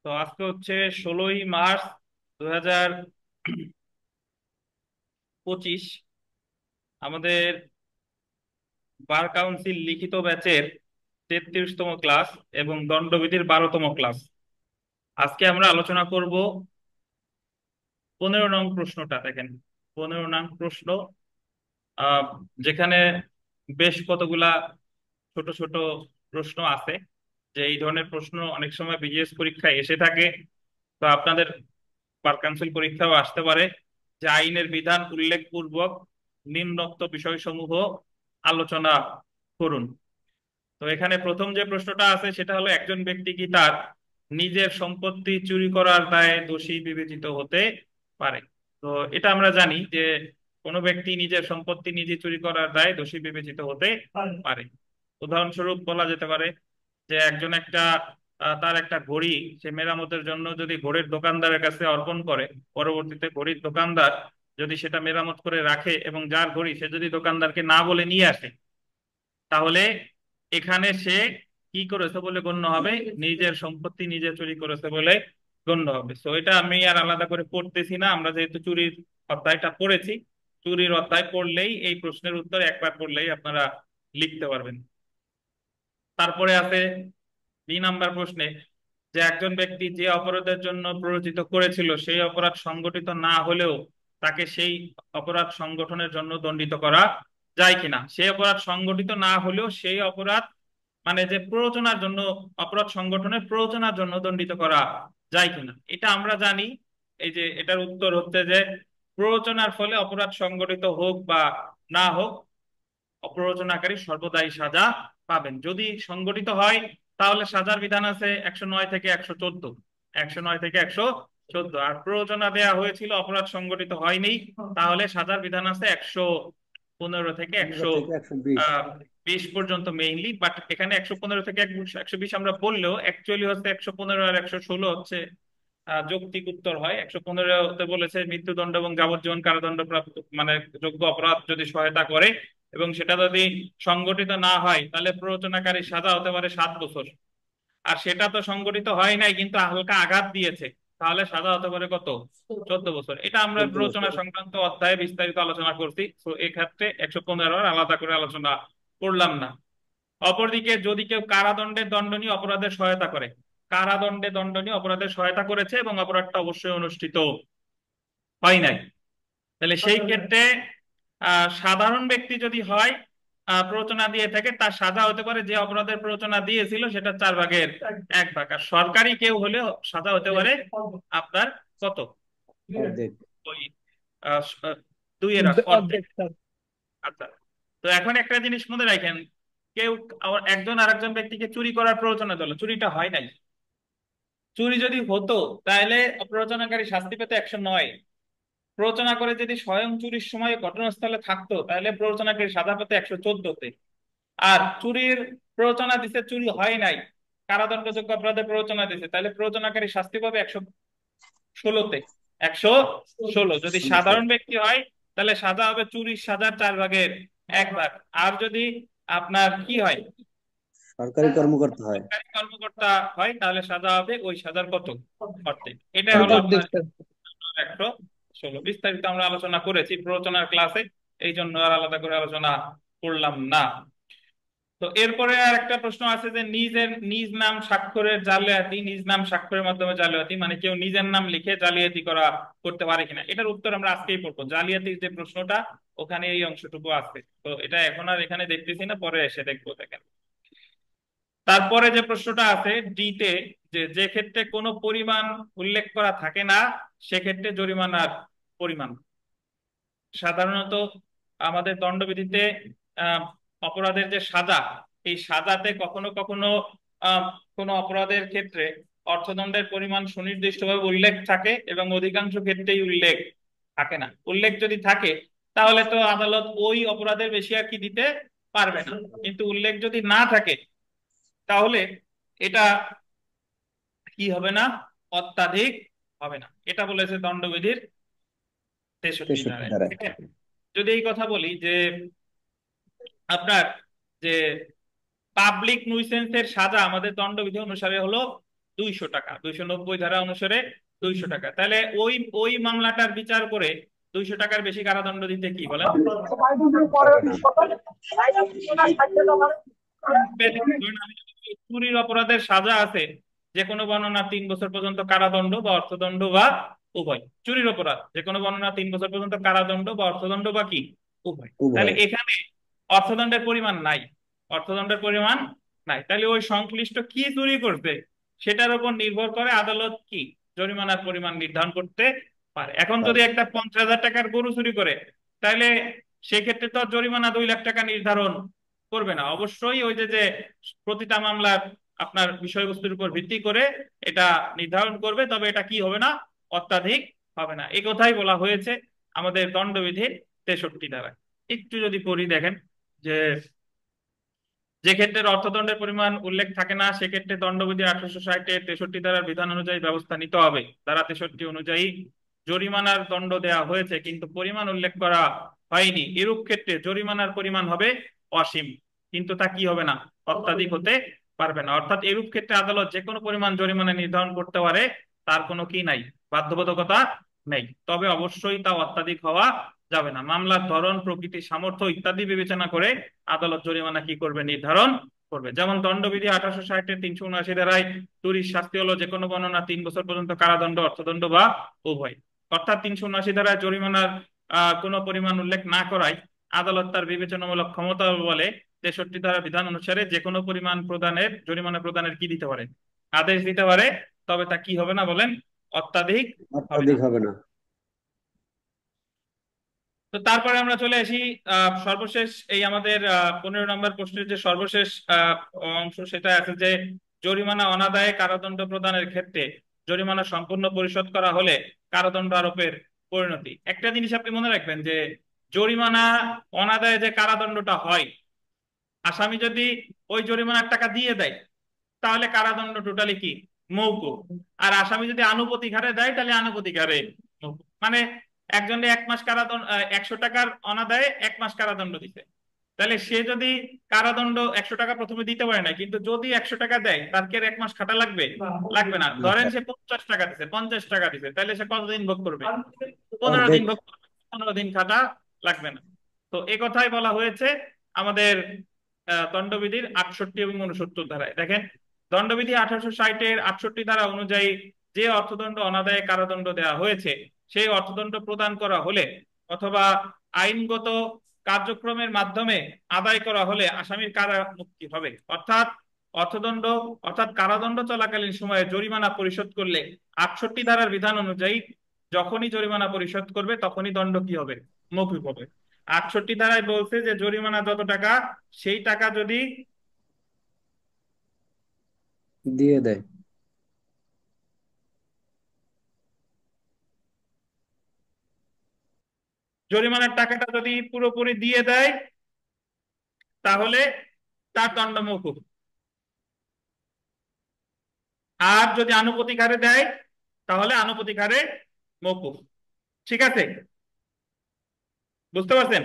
তো আজকে হচ্ছে 16ই মার্চ 2025। আমাদের বার কাউন্সিল লিখিত ব্যাচের 33তম ক্লাস এবং দণ্ডবিধির 12তম ক্লাস। আজকে আমরা আলোচনা করব 15 নং প্রশ্নটা। দেখেন, 15 নং প্রশ্ন, আহ, যেখানে বেশ কতগুলা ছোট ছোট প্রশ্ন আছে। যে এই ধরনের প্রশ্ন অনেক সময় বিজিএস পরীক্ষায় এসে থাকে, তো আপনাদের বার কাউন্সিল পরীক্ষাও আসতে পারে। যে আইনের বিধান উল্লেখপূর্বক নিম্নোক্ত বিষয়সমূহ আলোচনা করুন। তো এখানে প্রথম যে প্রশ্নটা আছে সেটা হলো, একজন ব্যক্তি কি তার নিজের সম্পত্তি চুরি করার দায়ে দোষী বিবেচিত হতে পারে? তো এটা আমরা জানি যে কোনো ব্যক্তি নিজের সম্পত্তি নিজে চুরি করার দায়ে দোষী বিবেচিত হতে পারে। উদাহরণস্বরূপ বলা যেতে পারে যে একজন তার একটা ঘড়ি সে মেরামতের জন্য যদি ঘড়ির দোকানদারের কাছে অর্পণ করে, পরবর্তীতে ঘড়ির দোকানদার যদি সেটা মেরামত করে রাখে এবং যার ঘড়ি সে যদি দোকানদারকে না বলে নিয়ে আসে, তাহলে এখানে সে কি করেছে বলে গণ্য হবে? নিজের সম্পত্তি নিজে চুরি করেছে বলে গণ্য হবে। তো এটা আমি আর আলাদা করে পড়তেছি না, আমরা যেহেতু চুরির অধ্যায়টা পড়েছি। চুরির অধ্যায় পড়লেই এই প্রশ্নের উত্তর একবার পড়লেই আপনারা লিখতে পারবেন। তারপরে আছে 2 নাম্বার প্রশ্নে, যে একজন ব্যক্তি যে অপরাধের জন্য প্ররোচিত করেছিল সেই অপরাধ সংগঠিত না হলেও তাকে সেই অপরাধ সংগঠনের জন্য দণ্ডিত করা যায় কিনা? সেই অপরাধ সংগঠিত না হলেও সেই অপরাধ, মানে যে প্ররোচনার জন্য, অপরাধ সংগঠনের প্ররোচনার জন্য দণ্ডিত করা যায় কিনা, এটা আমরা জানি। এই যে এটার উত্তর হচ্ছে যে প্ররোচনার ফলে অপরাধ সংগঠিত হোক বা না হোক, অপ্ররোচনাকারী সর্বদাই সাজা পাবেন। যদি সংগঠিত হয় তাহলে সাজার বিধান আছে 109 থেকে 114, 109 থেকে 114। আর প্ররোচনা দেয়া হয়েছিল, অপরাধ সংগঠিত হয়নি, তাহলে সাজার বিধান আছে 115 থেকে 15 থেকে 120। 120 পর্যন্ত মেইনলি। বাট এখানে 115 থেকে 120 আমরা বললেও অ্যাকচুয়ালি হচ্ছে 115 আর 116 হচ্ছে যৌক্তিক উত্তর হয়। 115-তে বলেছে মৃত্যুদণ্ড এবং যাবজ্জীবন কারাদণ্ড প্রাপ্ত, মানে যোগ্য অপরাধ যদি সহায়তা করে এবং সেটা যদি সংগঠিত না হয় তাহলে প্ররোচনাকারী সাজা হতে পারে 7 বছর। আর সেটা তো সংগঠিত হয় নাই কিন্তু হালকা আঘাত দিয়েছে, তাহলে সাজা হতে পারে কত? 14 বছর। এটা আমরা 14 বছর। প্ররোচনা সংক্রান্ত অধ্যায়ে বিস্তারিত আলোচনা করছি, তো এক্ষেত্রে 115 আলাদা করে আলোচনা করলাম না। অপরদিকে যদি কেউ কারাদণ্ডের দণ্ডনীয় অপরাধের সহায়তা করে, কারাদণ্ডে দণ্ডনীয় অপরাধের সহায়তা করেছে এবং অপরাধটা অবশ্যই অনুষ্ঠিত হয় নাই, তাহলে সেই ক্ষেত্রে সাধারণ ব্যক্তি যদি হয়, প্ররোচনা দিয়ে থাকে, তার সাজা হতে পারে যে অপরাধের প্ররোচনা দিয়েছিল সেটা 4/1 ভাগ। আর সরকারি কেউ হলেও সাজা হতে পারে আপনার কত? অর্ধেক। ওই আহ, আহ, 2/1 অর্ধেক। অর্ধেক স্যার। আচ্ছা, তো এখন একটা জিনিস মনে রাখেন, কেউ একজন আরেকজন ব্যক্তিকে চুরি করার প্ররোচনা দিল, চুরিটা হয় নাই। চুরি যদি হতো তাহলে প্ররোচনাকারী শাস্তি পেতে 109। প্ররোচনা করে যদি স্বয়ং চুরির সময় ঘটনাস্থলে থাকতো তাহলে প্ররোচনাকারী সাজা পেতে 114-তে। আর চুরির প্ররোচনা দিছে, চুরি হয় নাই, কারাদণ্ডযোগ্য অপরাধে প্ররোচনা দিছে, তাহলে প্ররোচনাকারী শাস্তি পাবে 116-তে। 116। যদি 16। সাধারণ ব্যক্তি হয় তাহলে সাজা হবে চুরির সাজার 4/1 ভাগ। আর যদি আপনার কি হয়, সরকারি কর্মকর্তা হয়। সরকারি কর্মকর্তা হয়, তাহলে সাজা হবে ওই সাজার কত? অর্ধেক। এটাই হলো অর্ধেক। আপনার অর্ধেক স্যার। 116। বিস্তারিত আমরা আলোচনা করেছি প্ররোচনার ক্লাসে, এই জন্য আর আলাদা করে আলোচনা করলাম না। তো এরপরে আর একটা প্রশ্ন আছে যে নিজ নাম স্বাক্ষরের জালিয়াতি, নিজ নাম স্বাক্ষরের মাধ্যমে জালিয়াতি, মানে কেউ নিজের নাম লিখে জালিয়াতি করতে পারে কিনা। এটার উত্তর আমরা আজকেই পড়বো। জালিয়াতির যে প্রশ্নটা ওখানে এই অংশটুকু আছে, তো এটা এখন আর এখানে দেখতেছি না, পরে এসে দেখবো। দেখেন, তারপরে যে প্রশ্নটা আছে ডিতে, যে যে ক্ষেত্রে কোনো পরিমাণ উল্লেখ করা থাকে না সেক্ষেত্রে জরিমানার পরিমাণ। সাধারণত আমাদের দণ্ডবিধিতে আহ, অপরাধের যে সাজা, এই সাজাতে কখনো কখনো আহ, কোনো অপরাধের ক্ষেত্রে অর্থদণ্ডের পরিমাণ সুনির্দিষ্টভাবে উল্লেখ থাকে এবং অধিকাংশ ক্ষেত্রেই উল্লেখ থাকে না। উল্লেখ যদি থাকে তাহলে তো আদালত ওই অপরাধের বেশি আর কি দিতে পারবে না, কিন্তু উল্লেখ যদি না থাকে তাহলে এটা কি হবে না? অত্যাধিক হবে না। এটা বলেছে দণ্ডবিধির 63 63 ধারায়। ধারায়। ঠিক আছে? যদি এই কথা বলি যে আপনার যে পাবলিক নুইসেন্সের সাজা আমাদের দণ্ডবিধি অনুসারে হলো 200 টাকা, 290 ধারা অনুসারে 200 টাকা। তাহলে ওই ওই মামলাটার বিচার করে 200 টাকার বেশি কারাদণ্ড দিতে কি বলেন? পারবে না। ধরুন আমি যদি চুরির অপরাধের সাজা আছে যে কোনো বর্ণনা 3 বছর পর্যন্ত কারাদণ্ড বা অর্থদণ্ড বা উভয়। চুরির অপরাধ যে কোনো বর্ণনা 3 বছর পর্যন্ত কারাদণ্ড বা অর্থদণ্ড বা কি উভয়। তাহলে উভয়। এখানে অর্থদণ্ডের পরিমাণ নাই, অর্থদণ্ডের পরিমাণ নাই। তাহলে ওই সংশ্লিষ্ট কি চুরি করছে সেটার উপর নির্ভর করে আদালত কি জরিমানার পরিমাণ নির্ধারণ করতে পারে। এখন যদি পারবে। একটা 50,000 টাকার গরু চুরি করে, তাহলে সেক্ষেত্রে তো আর জরিমানা 2 লাখ টাকা নির্ধারণ করবে না। অবশ্যই ওই যে যে প্রতিটা মামলার আপনার বিষয়বস্তুর উপর ভিত্তি করে এটা নির্ধারণ করবে, তবে এটা কি হবে না, অত্যাধিক হবে না। এই কথাই বলা হয়েছে আমাদের দণ্ডবিধির 63 ধারায়। একটু যদি পড়ি দেখেন যে যে ক্ষেত্রে অর্থদণ্ডের পরিমাণ উল্লেখ থাকে না সেক্ষেত্রে দণ্ডবিধি 1860-এর 63 ধারার বিধান অনুযায়ী ব্যবস্থা নিতে হবে। ধারা 63 অনুযায়ী জরিমানার দণ্ড দেওয়া হয়েছে কিন্তু পরিমাণ উল্লেখ করা হয়নি, এরূপ ক্ষেত্রে জরিমানার পরিমাণ হবে অসীম, কিন্তু তা কি হবে না, অত্যাধিক হতে পারবে না। অর্থাৎ এরূপ ক্ষেত্রে আদালত যে কোনো পরিমাণ জরিমানা নির্ধারণ করতে পারে, তার কোনো কি নাই, বাধ্যবাধকতা নেই। তবে অবশ্যই তা অত্যাধিক হওয়া যাবে না। মামলার ধরন, প্রকৃতি, সামর্থ্য ইত্যাদি বিবেচনা করে আদালত জরিমানা কি করবে, নির্ধারণ করবে। যেমন দণ্ডবিধি 1860-এর 379 ধারায় চুরির শাস্তি হলো যে কোনো বর্ণনা 3 বছর পর্যন্ত কারাদণ্ড, অর্থদণ্ড বা উভয়। অর্থাৎ 379 ধারায় জরিমানার কোনো পরিমাণ উল্লেখ না করায় আদালত তার বিবেচনামূলক ক্ষমতা বলে 63 ধারা বিধান অনুসারে যে কোনো পরিমাণ প্রদানের, জরিমানা প্রদানের কি দিতে পারে, আদেশ দিতে পারে। তবে তা কি হবে না বলেন, অত্যাধিক হবে না। অত্যাধিক হবে না। তো তারপরে আমরা চলে আসি সর্বশেষ এই আমাদের 15 নম্বর প্রশ্নের যে সর্বশেষ অংশ, সেটা আছে যে জরিমানা অনাদায়ে কারাদণ্ড প্রদানের ক্ষেত্রে জরিমানা সম্পূর্ণ পরিশোধ করা হলে কারাদণ্ড আরোপের পরিণতি। একটা জিনিস আপনি মনে রাখবেন যে জরিমানা অনাদায়ে যে কারাদণ্ডটা হয়, আসামি যদি ওই জরিমানার টাকা দিয়ে দেয় তাহলে কারাদণ্ড টোটালি কি মওকুফ। আর আসামি যদি আনুপাতিক হারে দেয় তাহলে আনুপাতিক হারে মওকুফ। মানে একজনে 1 মাস কারাদণ্ড, 100 টাকার অনাদায়ে 1 মাস কারাদণ্ড দিতে, তাহলে সে যদি কারাদণ্ড 100 টাকা প্রথমে দিতে পারে না, কিন্তু যদি 100 টাকা দেয় তার কি আর 1 মাস খাটা লাগবে? লাগবে না। ধরেন সে 50 টাকা দিছে, 50 টাকা দিছে, তাহলে সে কতদিন ভোগ করবে? 15 দিন অর্ধেক। ভোগ করবে, 15 দিন খাটা লাগবে না। তো এ কথাই বলা হয়েছে আমাদের দণ্ডবিধির 68 এবং 69 ধারায়। দেখেন দণ্ডবিধি 1860-এর 68 ধারা অনুযায়ী যে অর্থদণ্ড অনাদায়ে কারাদণ্ড দেওয়া হয়েছে সেই অর্থদণ্ড প্রদান করা হলে অথবা আইনগত কার্যক্রমের মাধ্যমে আদায় করা হলে আসামির কারা মুক্তি হবে। অর্থাৎ অর্থদণ্ড, অর্থাৎ কারাদণ্ড চলাকালীন সময়ে জরিমানা পরিশোধ করলে 68 ধারার বিধান অনুযায়ী যখনই জরিমানা পরিশোধ করবে তখনই দণ্ড কি হবে, মওকুফ হবে। 68 ধারায় বলছে যে জরিমানা যত টাকা সেই টাকা যদি দিয়ে দেয়। জরিমানার টাকাটা যদি পুরোপুরি দিয়ে দেয় তাহলে তার দণ্ড মওকুফ। আর যদি আনুপাতিক হারে দেয় তাহলে আনুপাতিক হারে মওকুফ। ঠিক আছে, বুঝতে পারছেন?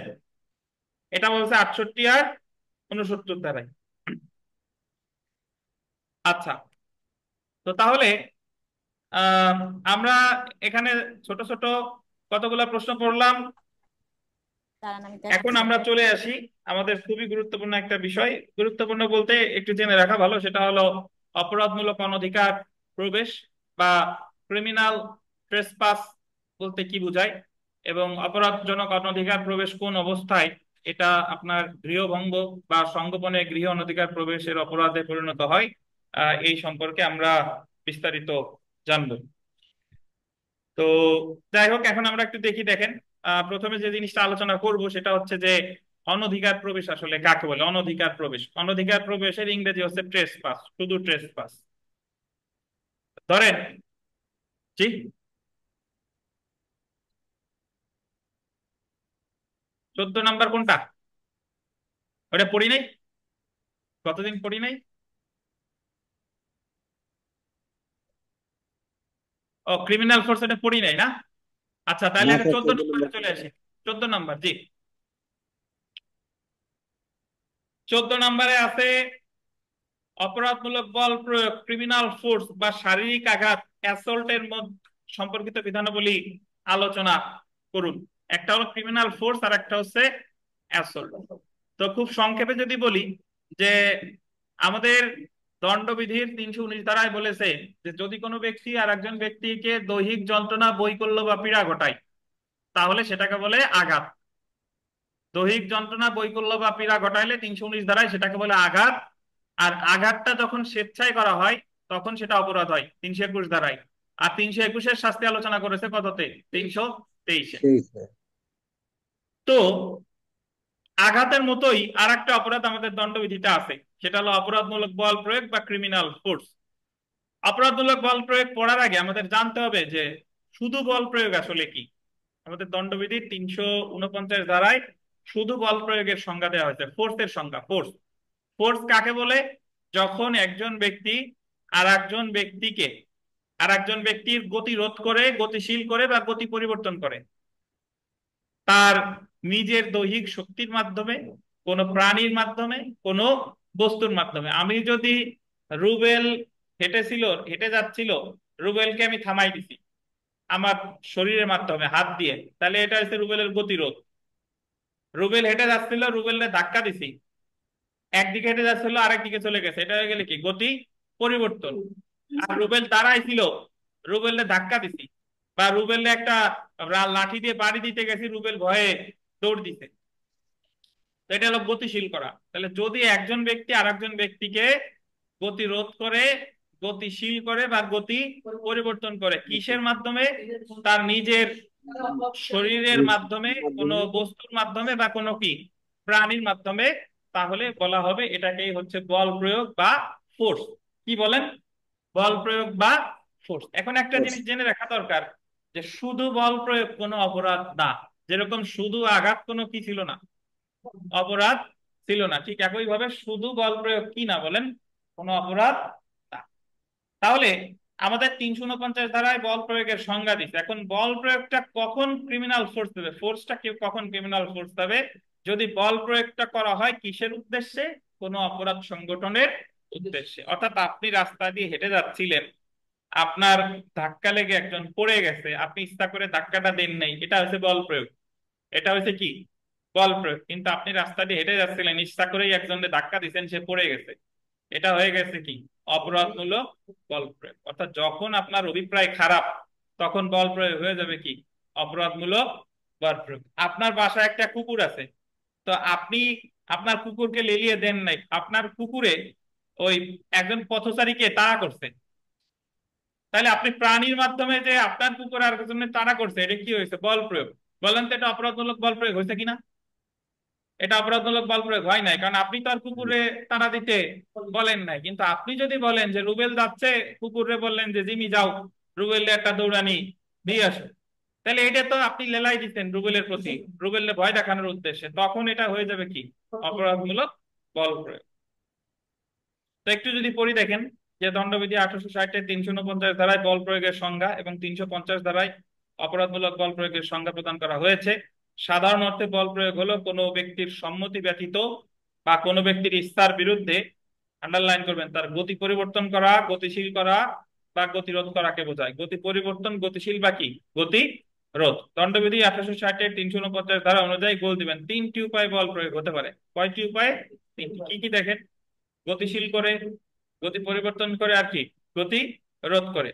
এটা বলছে 68 আর 69 ধারায়। আচ্ছা, তো তাহলে আহ আমরা এখানে ছোট ছোট কতগুলা প্রশ্ন করলাম। দাঁড়ান আমি এখন দেখাচ্ছি। আমরা চলে আসি আমাদের খুবই গুরুত্বপূর্ণ একটা বিষয়, গুরুত্বপূর্ণ বলতে একটু জেনে রাখা ভালো, সেটা হলো অপরাধমূলক অনধিকার প্রবেশ বা ক্রিমিনাল ট্রেসপাস বলতে কি বোঝায়, এবং অপরাধজনক অনধিকার প্রবেশ কোন অবস্থায় এটা আপনার গৃহভঙ্গ বা সংগোপনে গৃহ অনধিকার প্রবেশের অপরাধে পরিণত হয়, এই সম্পর্কে আমরা বিস্তারিত জানবো। তো যাই হোক, এখন আমরা একটু দেখি। দেখেন প্রথমে যে জিনিসটা আলোচনা করব সেটা হচ্ছে যে অনধিকার প্রবেশ আসলে কাকে বলে। অনধিকার প্রবেশ, অনধিকার প্রবেশের ইংরেজি হচ্ছে ট্রেস পাস, শুধু ট্রেস পাস। ধরেন, জি, 14 নাম্বার কোনটা? ওটা পড়ি নাই, কতদিন পড়ি নাই। ও ক্রিমিনাল ফোর্স, এটা পড়ি নাই না? আচ্ছা, তাহলে না আগে স্যার, 14 নম্বরে চলে আসি। 14 নাম্বার, জি, 14 নাম্বারে আছে অপরাধমূলক বল প্রয়োগ, ক্রিমিনাল ফোর্স বা শারীরিক আঘাত, অ্যাসল্টের মধ্যে সম্পর্কিত বিধানাবলী আলোচনা করুন। একটা হলো ক্রিমিনাল ফোর্স আর একটা হচ্ছে অ্যাসল্ট। তো খুব সংক্ষেপে যদি বলি যে আমাদের দণ্ডবিধির 319 ধারায় বলেছে যে যদি কোনো ব্যক্তি আর একজন ব্যক্তিকে দৈহিক যন্ত্রণা, বৈকল্য বা পীড়া ঘটায় তাহলে সেটাকে বলে আঘাত। দৈহিক যন্ত্রণা, বৈকল্য বা পীড়া ঘটাইলে 319 ধারায় সেটাকে বলে আঘাত। আর আঘাতটা যখন স্বেচ্ছায় করা হয় তখন সেটা অপরাধ হয় 321 ধারায়। আর 321-এর শাস্তি আলোচনা করেছে কততে? 323-এ। ঠিক আছে। তো আঘাতের মতোই আর একটা অপরাধ আমাদের দণ্ডবিধিতে আছে, সেটা হলো অপরাধমূলক বল প্রয়োগ বা ক্রিমিনাল ফোর্স। অপরাধমূলক বল প্রয়োগ পড়ার আগে আমাদের জানতে হবে যে শুধু বল প্রয়োগ আসলে কি। আমাদের দণ্ডবিধির 349 ধারায় শুধু বল প্রয়োগের সংজ্ঞা দেওয়া হয়েছে, ফোর্সের সংজ্ঞা। ফোর্স, ফোর্স কাকে বলে? যখন একজন ব্যক্তি আর একজন ব্যক্তিকে, আর একজন ব্যক্তির গতি রোধ করে, গতিশীল করে বা গতি পরিবর্তন করে তার নিজের দৈহিক শক্তির মাধ্যমে, কোনো প্রাণীর মাধ্যমে, কোনো বস্তুর মাধ্যমে। আমি যদি রুবেল হেঁটেছিল, হেঁটে যাচ্ছিল, রুবেলকে আমি থামাই দিছি আমার শরীরের মাধ্যমে, হাত দিয়ে, তাহলে এটা হচ্ছে রুবেলের গতিরোধ। রুবেল হেঁটে যাচ্ছিল, রুবেলকে ধাক্কা দিছি, একদিকে হেঁটে যাচ্ছিল আরেকদিকে চলে গেছে, এটা হয়ে গেলে কি? গতি পরিবর্তন। আর রুবেল দাঁড়াই ছিল, রুবেলকে ধাক্কা দিছি, বা রুবেলকে একটা লাঠি দিয়ে বাড়ি দিতে গেছি, রুবেল ভয়ে দৌড় দিছে, তো এটা হলো গতিশীল করা। তাহলে যদি একজন ব্যক্তি আর একজন ব্যক্তিকে গতি রোধ করে, গতিশীল করে বা গতি পরিবর্তন করে কিসের মাধ্যমে? তার নিজের শরীরের মাধ্যমে, কোনো মাধ্যমে বস্তুর মাধ্যমে বা কোনো কি প্রাণীর মাধ্যমে, তাহলে বলা হবে এটাকেই হচ্ছে বল প্রয়োগ বা ফোর্স। কি বলেন? বল প্রয়োগ বা ফোর্স। এখন একটা force। জিনিস জেনে রাখা দরকার যে শুধু বল প্রয়োগ কোনো অপরাধ না, যেরকম শুধু আঘাত কোনো কি ছিল না, অপরাধ ছিল না, ঠিক একই ভাবে শুধু বল প্রয়োগ কি না বলেন? কোনো অপরাধ না। তাহলে আমাদের 349 ধারায় বল প্রয়োগের সংজ্ঞা দিচ্ছে। এখন বল প্রয়োগটা কখন ক্রিমিনাল ফোর্স দেবে, ফোর্সটা কেউ কখন ক্রিমিনাল ফোর্স দেবে? যদি বল প্রয়োগটা করা হয় কিসের উদ্দেশ্যে? কোনো অপরাধ সংগঠনের উদ্দেশ্যে। অর্থাৎ আপনি রাস্তা দিয়ে হেঁটে যাচ্ছিলেন, আপনার ধাক্কা লেগে একজন পড়ে গেছে, আপনি ইচ্ছা করে ধাক্কাটা দেন নাই, এটা হচ্ছে বল প্রয়োগ। এটা হচ্ছে কি? বল প্রয়োগ। কিন্তু আপনি রাস্তা দিয়ে হেঁটে যাচ্ছিলেন, ইচ্ছা করেই একজনকে ধাক্কা দিচ্ছেন, সে পড়ে গেছে, এটা হয়ে গেছে কি? অপরাধমূলক বল প্রয়োগ। অর্থাৎ যখন আপনার অভিপ্রায় খারাপ তখন বল প্রয়োগ হয়ে যাবে কি? অপরাধমূলক বল প্রয়োগ। আপনার বাসায় একটা কুকুর আছে, তো আপনি আপনার কুকুরকে লেলিয়ে দেন নাই, আপনার কুকুরে ওই একজন পথচারীকে তাড়া করছে, তাহলে আপনি প্রাণীর মাধ্যমে যে আপনার কুকুর আর একজনের তাড়া করছে, এটা কি হয়েছে? বল প্রয়োগ। বলেন তো এটা অপরাধমূলক বল প্রয়োগ হয়েছে কিনা? এটা অপরাধমূলক বল প্রয়োগ হয় নাই, কারণ আপনি তো আর কুকুরে তাড়া দিতে বলেন নাই। কিন্তু আপনি যদি বলেন যে রুবেল যাচ্ছে, কুকুরে বললেন যে জিমি যাও, রুবেল একটা দৌড়ানি দিয়ে আসো, তাহলে এটা তো আপনি লেলাই দিচ্ছেন রুবেলের প্রতি, রুবেলের ভয় দেখানোর উদ্দেশ্যে, তখন এটা হয়ে যাবে কি? অপরাধমূলক বল প্রয়োগ। তো একটু যদি পড়ি দেখেন যে দণ্ডবিধি 1860-এর 349 ধারায় বল প্রয়োগের সংজ্ঞা এবং 350 ধারায় অপরাধমূলক বল প্রয়োগের সংজ্ঞা প্রদান করা হয়েছে। সাধারণ অর্থে বল প্রয়োগ হলো কোনো ব্যক্তির সম্মতি ব্যতীত বা কোনো ব্যক্তির ইচ্ছার বিরুদ্ধে, আন্ডারলাইন করবেন, তার গতি পরিবর্তন করা, গতিশীল করা বা গতিরোধ করাকে বোঝায়। গতি পরিবর্তন, গতিশীল বা কি? গতি রোধ। দণ্ডবিধি 1860-এর 349 ধারা অনুযায়ী গোল দিবেন। তিনটি উপায়ে বল প্রয়োগ হতে পারে। কয়টি উপায়ে? তিনটি। কি কি দেখেন? গতিশীল করে, গতি পরিবর্তন করে, আর কি? গতি রোধ করে।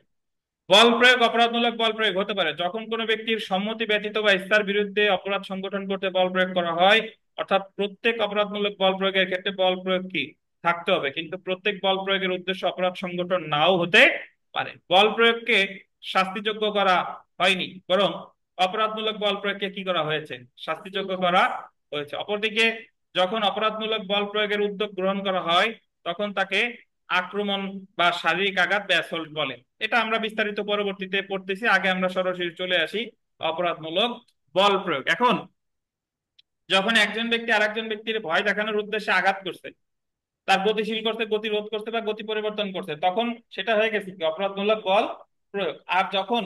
বল প্রয়োগ, অপরাধমূলক বল প্রয়োগ হতে পারে যখন কোনো ব্যক্তির সম্মতি ব্যতীত বা ইচ্ছার বিরুদ্ধে অপরাধ সংগঠন করতে বল প্রয়োগ করা হয়। অর্থাৎ প্রত্যেক অপরাধমূলক বল প্রয়োগের ক্ষেত্রে বল প্রয়োগ কি থাকতে হবে, কিন্তু প্রত্যেক বল প্রয়োগের উদ্দেশ্য অপরাধ সংগঠন নাও হতে পারে। বল প্রয়োগকে শাস্তিযোগ্য করা হয়নি, বরং অপরাধমূলক বল প্রয়োগকে কি করা হয়েছে? শাস্তিযোগ্য করা হয়েছে। অপরদিকে যখন অপরাধমূলক বল প্রয়োগের উদ্যোগ গ্রহণ করা হয় তখন তাকে আক্রমণ বা শারীরিক আঘাত বা অ্যাসল্ট বলে। এটা আমরা বিস্তারিত পরবর্তীতে পড়তেছি, আগে আমরা সরাসরি চলে আসি অপরাধমূলক বল প্রয়োগ। এখন যখন একজন ব্যক্তি আর একজন ব্যক্তির ভয় দেখানোর উদ্দেশ্যে আঘাত করছে, তার গতিশীল করছে, গতি রোধ করছে বা গতি পরিবর্তন করছে, তখন সেটা হয়ে গেছে কি? অপরাধমূলক বল প্রয়োগ। আর যখন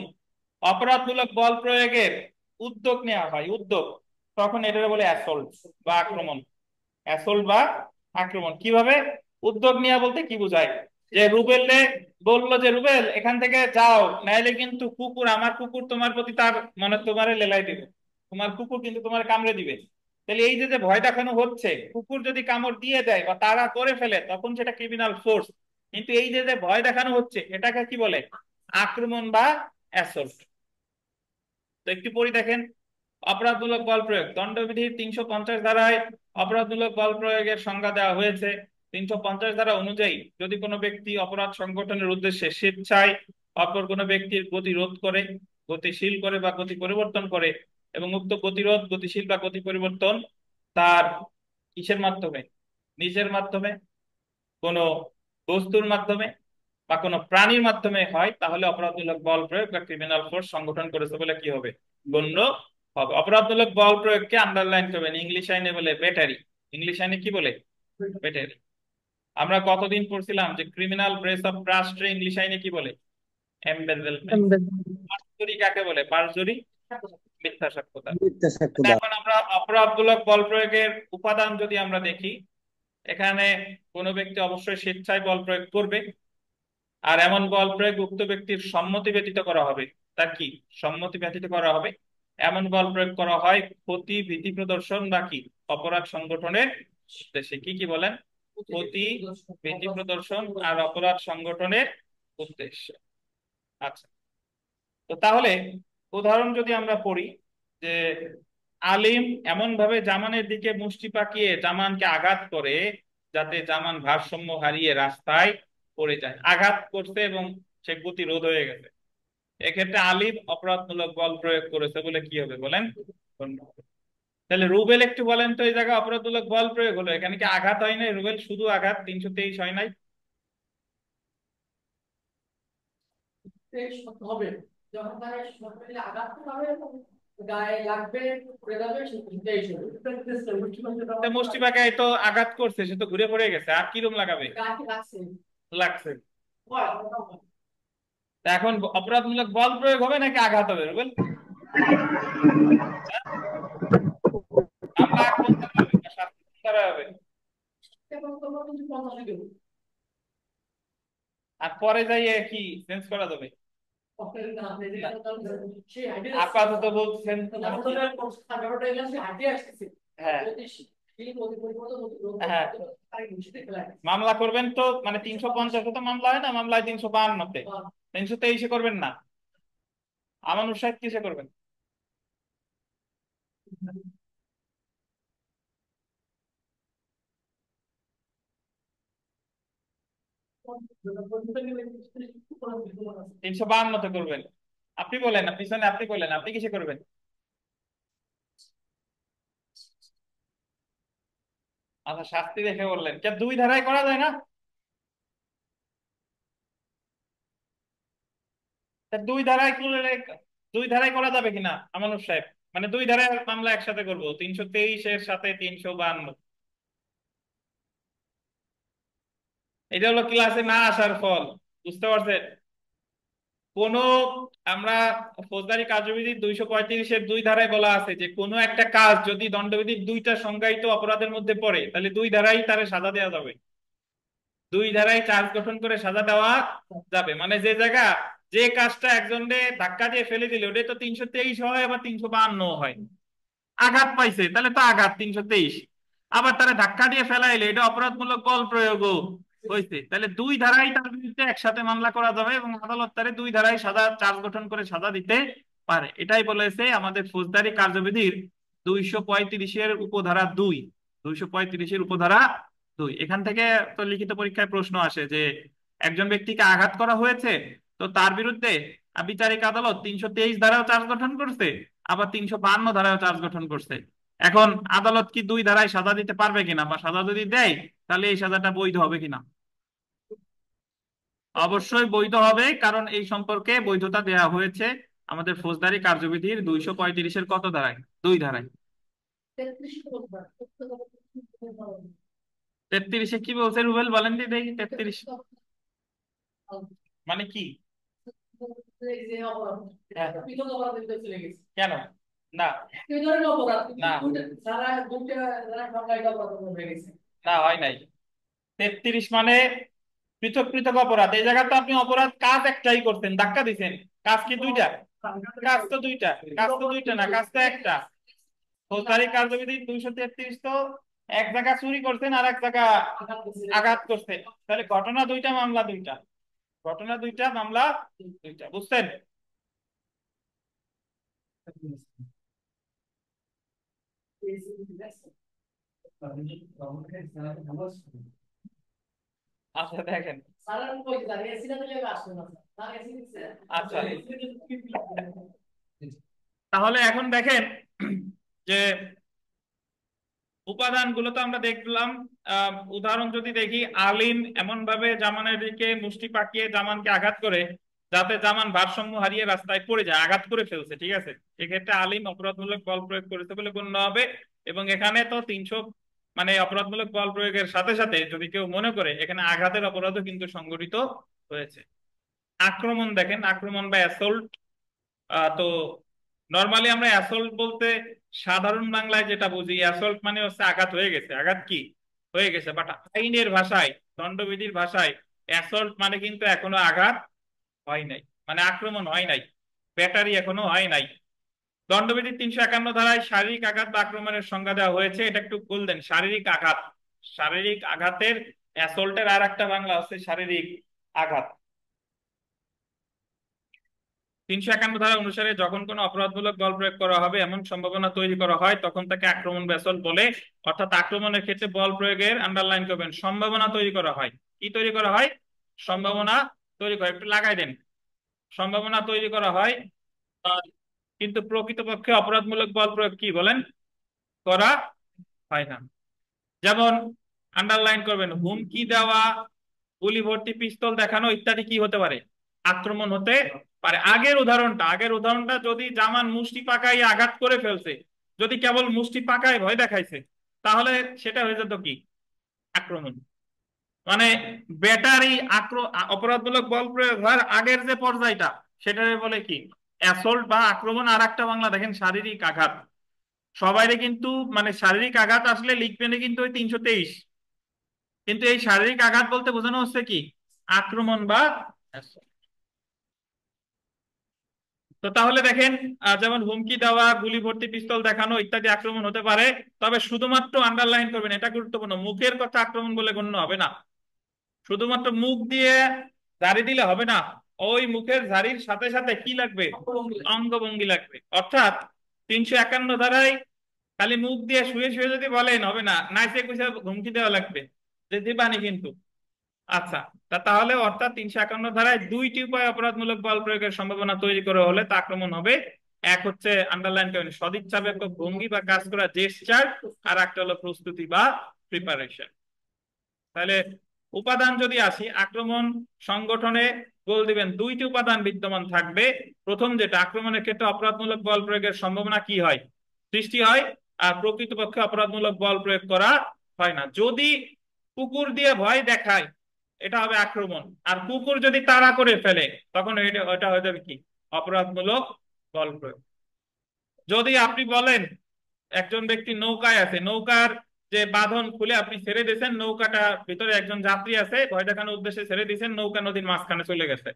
অপরাধমূলক বল প্রয়োগের উদ্যোগ নেওয়া হয়, উদ্যোগ, তখন এটা বলে অ্যাসল্ট বা আক্রমণ। অ্যাসল্ট বা আক্রমণ। কিভাবে? উদ্যোগ নেওয়া বলতে কি বোঝায়? যে রুবেলে বললো যে রুবেল এখান থেকে যাও, নাইলে কিন্তু কুকুর, আমার কুকুর তোমার প্রতি তার মানে তোমারে লেলাই দিবে, তোমার কুকুর কিন্তু তোমার কামড়ে দিবে। তাহলে এই যে যে ভয় দেখানো হচ্ছে, কুকুর যদি কামড় দিয়ে দেয় বা তারা করে ফেলে তখন সেটা ক্রিমিনাল ফোর্স। কিন্তু এই যে যে ভয় দেখানো হচ্ছে এটাকে কি বলে? আক্রমণ বা অ্যাসল্ট। তো একটু পড়ি দেখেন, অপরাধমূলক বল প্রয়োগ দণ্ডবিধির 350 ধারায় অপরাধমূলক বল প্রয়োগের সংজ্ঞা দেওয়া হয়েছে। 350 ধারা অনুযায়ী যদি কোনো ব্যক্তি অপরাধ সংগঠনের উদ্দেশ্যে স্বেচ্ছায় অপর কোনো ব্যক্তির গতি রোধ করে, গতিশীল করে বা গতি পরিবর্তন করে, এবং উক্ত গতিরোধ, গতিশীল বা গতি পরিবর্তন তার কিসের মাধ্যমে, নিজের মাধ্যমে, কোনো বস্তুর মাধ্যমে বা কোনো প্রাণীর মাধ্যমে হয়, তাহলে অপরাধমূলক বল প্রয়োগ বা ক্রিমিনাল ফোর্স সংগঠন করেছে বলে কি হবে? গণ্য হবে। অপরাধমূলক বল প্রয়োগকে আন্ডারলাইন করবেন, ইংলিশ আইনে বলে ব্যাটারি। ইংলিশ আইনে কি বলে? ব্যাটারি। আমরা কতদিন পড়ছিলাম যে criminal breach of trust English আইনে কি বলে? এমবেজলমেন্ট। পারজুরি কাকে বলে? পারজুরি মিথ্যা সাক্ষ্যতা। মিথ্যা সাক্ষ্য দাও। এখন আমরা অপরাধমূলক বল প্রয়োগের উপাদান যদি আমরা দেখি, এখানে কোনো ব্যক্তি অবশ্যই স্বেচ্ছায় বল প্রয়োগ করবে, আর এমন বল প্রয়োগ উক্ত ব্যক্তির সম্মতি ব্যতীত করা হবে। তার কি সম্মতি ব্যতীত করা হবে? এমন বল প্রয়োগ করা হয় ক্ষতি, ভীতি প্রদর্শন বা কি অপরাধ সংগঠনের উদ্দেশ্যে। কি কি বলেন? ক্ষতি, ভীতি প্রদর্শন আর অপরাধ সংগঠনের উদ্দেশ্যে। আচ্ছা, তো তাহলে উদাহরণ যদি আমরা পড়ি, যে আলিম এমন ভাবে জামানের দিকে মুষ্টি পাকিয়ে জামানকে আঘাত করে যাতে জামান ভারসাম্য হারিয়ে রাস্তায় পড়ে যায়। আঘাত করছে এবং সে গতি রোধ হয়ে গেছে, এক্ষেত্রে আলিম অপরাধমূলক বল প্রয়োগ করেছে বলে কি হবে বলেন? গণ্য হবে। তাহলে রুবেল একটু বলেন তো, এই জায়গায় অপরাধমূলক বল প্রয়োগ হলো, এখানে কি আঘাত হয় নাই? রুবেল শুধু আঘাত, 323 হয় নাই? হবে যখন তারা শরীরে আঘাত হবে এবং গায়ে লাগবে, পড়ে যাবে, সেটাই তো মুষ্টি পাকায় তো আঘাত করছে, সে তো ঘুরে পড়ে গেছে, আর কিরম লাগাবে? গায়ে লাগছে। লাগছে। তা এখন অপরাধমূলক বল প্রয়োগ হবে নাকি আঘাত হবে রুবেল? মামলা কোন ধারায় হবে না শাস্তি কোন ধারায় হবে? এবং তোমরা কিন্তু 50 দিও আর পরে যাইয়ে কি চেঞ্জ করা যাবে? সেই আইডিয়া আপাতত বলছেন মানে কি? ব্যাপারটা এগুলো সে হাঁটিয়ে আসতেছে। হ্যাঁ সেই গতি পরিবর্তন হ্যাঁ, তাই মুশকিল ফেলায়। মামলা করবেন তো মানে 350 তো মামলা হয় না, মামলায় 352-তে, 323-এ করবেন না? আমানুর সাহেব কিসে করবেন? 352-তে করবেন। আপনি বলেন, আপনি পিছনে আপনি বলেন, আপনি কিসে করবেন? আচ্ছা, শাস্তি দেখে বললেন, কে দুই ধারায় করা যায় না? তা দুই ধারায় করলে, দুই ধারায় করা যাবে কিনা আমানুর সাহেব? মানে দুই ধারায় মামলা একসাথে করবো, 323-এর সাথে 352। এটা হলো ক্লাসে না আসার ফল, বুঝতে পারছেন? কোন, আমরা ফৌজদারি কার্যবিধির 235-এর দুই ধারায় বলা আছে যে কোনো একটা কাজ যদি দণ্ডবিধির দুইটা সংজ্ঞায়িত অপরাধের মধ্যে পড়ে তাহলে দুই ধারায় তারে সাজা দেওয়া যাবে, দুই ধারায় চার্জ গঠন করে সাজা দেওয়া যাবে। মানে যে জায়গা, যে কাজটা একজনকে ধাক্কা দিয়ে ফেলে দিলে ওটা তো 323 হয়, আবার 352 হয়। আঘাত পাইছে তাহলে তো আঘাত 323, আবার তারা ধাক্কা দিয়ে ফেলাইলে এটা অপরাধমূলক বল প্রয়োগও হয়েছে, তাহলে দুই ধারায় তার বিরুদ্ধে একসাথে মামলা করা যাবে এবং আদালত তারে দুই ধারায় সাজা চার্জ গঠন করে সাজা দিতে পারে। এটাই বলেছে আমাদের ফৌজদারি কার্যবিধির 235-এর উপধারা 2, 235-এর উপধারা 2। এখান থেকে তো লিখিত পরীক্ষায় প্রশ্ন আসে যে একজন ব্যক্তিকে আঘাত করা হয়েছে, তো তার বিরুদ্ধে বিচারিক আদালত 323 ধারাও চার্জ গঠন করছে, আবার 352 ধারায় চার্জ গঠন করছে। এখন আদালত কি দুই ধারায় সাজা দিতে পারবে কিনা, বা সাজা যদি দেয় তাহলে এই সাজাটা বৈধ হবে কিনা? অবশ্যই বৈধ হবে, কারণ এই সম্পর্কে বৈধতা দেয়া হয়েছে আমাদের ফৌজদারি কার্যবিধির 235-এর কত ধারায়? দুই ধারায়। 33-এ কি বলছে রুবেল বলেন দি দেখি? 33 মানে কি? হ্যাঁ। কেন? না না না, হয় নাই। 33 মানে পৃথক পৃথক অপরাধ। এই জায়গায় তো আপনি অপরাধ কাজ একটাই করতেন, ধাক্কা দিছেন। কাজ কি দুইটা? কাজ তো দুইটা, কাজ তো দুইটা না, কাজ তো একটা। ফৌজদারি কার্যবিধি 233 তো এক জায়গা চুরি করছেন আর এক জায়গা আঘাত করছেন, তাহলে ঘটনা দুইটা, মামলা দুইটা। ঘটনা দুইটা, মামলা দুইটা, বুঝছেন? আচ্ছা দেখেন, আচ্ছা তাহলে এখন দেখেন যে উপাদানগুলো তো আমরা দেখলাম। উদাহরণ যদি দেখি, আলিম এমন ভাবে জামানের দিকে মুষ্টি পাকিয়ে জামানকে আঘাত করে যাতে জামান ভারসাম্য হারিয়ে রাস্তায় পড়ে যায়, আঘাত করে ফেলছে, ঠিক আছে, এক্ষেত্রে আলিম অপরাধমূলক বল প্রয়োগ করেছে বলে গণ্য হবে। এবং এখানে তো 300 মানে অপরাধমূলক বল প্রয়োগের সাথে সাথে যদি কেউ মনে করে এখানে আঘাতের অপরাধও কিন্তু সংঘটিত হয়েছে। আক্রমণ দেখেন, আক্রমণ বা অ্যাসল্ট। তো নর্মালি আমরা অ্যাসল্ট বলতে সাধারণ বাংলায় যেটা বুঝি, অ্যাসল্ট মানে হচ্ছে আঘাত হয়ে গেছে, আঘাত কি হয়ে গেছে, বাট আইনের ভাষায়, দণ্ডবিধির ভাষায় অ্যাসল্ট মানে কিন্তু এখনো আঘাত হয় নাই, মানে আক্রমণ হয় নাই, ব্যাটারি এখনো হয় নাই। দণ্ডবিধির 351 ধারায় শারীরিক আঘাত বা আক্রমণের সংজ্ঞা দেওয়া হয়েছে, এটা একটু ভুল দেন, শারীরিক আঘাত। শারীরিক আঘাতের, অ্যাসল্টের আর একটা বাংলা হচ্ছে শারীরিক আঘাত। 351 ধারা অনুসারে যখন কোনো অপরাধমূলক বল প্রয়োগ করা হবে এমন সম্ভাবনা তৈরি করা হয় তখন তাকে আক্রমণ ব্যাসল্ট বলে। অর্থাৎ আক্রমণের ক্ষেত্রে বল প্রয়োগের, আন্ডারলাইন করবেন, সম্ভাবনা তৈরি করা হয়। কি তৈরি করা হয়? সম্ভাবনা তৈরি করা, একটু লাগাই দেন, সম্ভাবনা তৈরি করা হয়। আহ, কিন্তু প্রকৃতপক্ষে অপরাধমূলক বল প্রয়োগ কি বলেন, করা হয় না। যেমন আন্ডারলাইন করবেন, হুমকি দেওয়া, গুলি ভর্তি পিস্তল দেখানো ইত্যাদি কি হতে পারে, আক্রমণ হতে পারে। আগের উদাহরণটা যদি জামান মুষ্টি পাকায় আঘাত করে ফেলছে, যদি কেবল মুষ্টি পাকায় ভয় দেখাইছে, তাহলে সেটা হয়ে যেত কি, আক্রমণ। মানে ব্যাটারি অপরাধমূলক বল প্রয়োগ হওয়ার আগের যে পর্যায়টা, সেটারে বলে কি, অ্যাসল্ট বা আক্রমণ। আর একটা বাংলা দেখেন, শারীরিক আঘাত। সবাইরে কিন্তু মানে শারীরিক আঘাত আসলে লিখবেন কিন্তু ওই 323, কিন্তু এই শারীরিক আঘাত বলতে বোঝানো হচ্ছে কি, আক্রমণ বা assault। তো তাহলে দেখেন, যেমন হুমকি দেওয়া, গুলি ভর্তি পিস্তল দেখানো ইত্যাদি আক্রমণ হতে পারে। তবে শুধুমাত্র আন্ডারলাইন করবেন, এটা গুরুত্বপূর্ণ, মুখের কথা আক্রমণ বলে গণ্য হবে না। শুধুমাত্র মুখ দিয়ে ঝাড়ি দিলে হবে না, ওই মুখের ঝাড়ির সাথে সাথে কি লাগবে, অঙ্গভঙ্গি লাগবে। অর্থাৎ 351 ধারায় খালি মুখ দিয়ে শুয়ে শুয়ে যদি বলেন হবে না, নাইসে কুইসে হুমকি দেওয়া লাগবে যে দিবানি কিন্তু। আচ্ছা, তাহলে অর্থাৎ 351 ধারায় দুইটি উপায় অপরাধমূলক বল প্রয়োগের সম্ভাবনা তৈরি করা হলে তা আক্রমণ হবে। এক হচ্ছে আন্ডারলাইন করেন, সদিচ্ছা ব্যাপক ভঙ্গি বা কাজ করা, জেস্টার। আর একটা হলো প্রস্তুতি বা প্রিপারেশন। তাহলে উপাদান যদি আসি, আক্রমণ সংগঠনে গোল দিবেন, দুইটি উপাদান বিদ্যমান থাকবে। প্রথম যেটা, আক্রমণের ক্ষেত্রে অপরাধমূলক বল প্রয়োগের সম্ভাবনা কি হয়, সৃষ্টি হয়, আর প্রকৃতপক্ষে অপরাধমূলক বল প্রয়োগ করা হয় না। যদি কুকুর দিয়ে ভয় দেখায়, এটা হবে আক্রমণ। আর কুকুর যদি তাড়া করে ফেলে, তখন এটা হয়ে যাবে কি, অপরাধমূলক বল প্রয়োগ। যদি আপনি বলেন একজন ব্যক্তি নৌকায় আছে, নৌকার যে বাঁধন খুলে আপনি ছেড়ে দিয়েছেন, নৌকাটা ভিতরে একজন যাত্রী আছে, ভয় দেখানোর উদ্দেশ্যে ছেড়ে দিয়েছেন, নৌকা নদীর মাঝখানে চলে গেছে,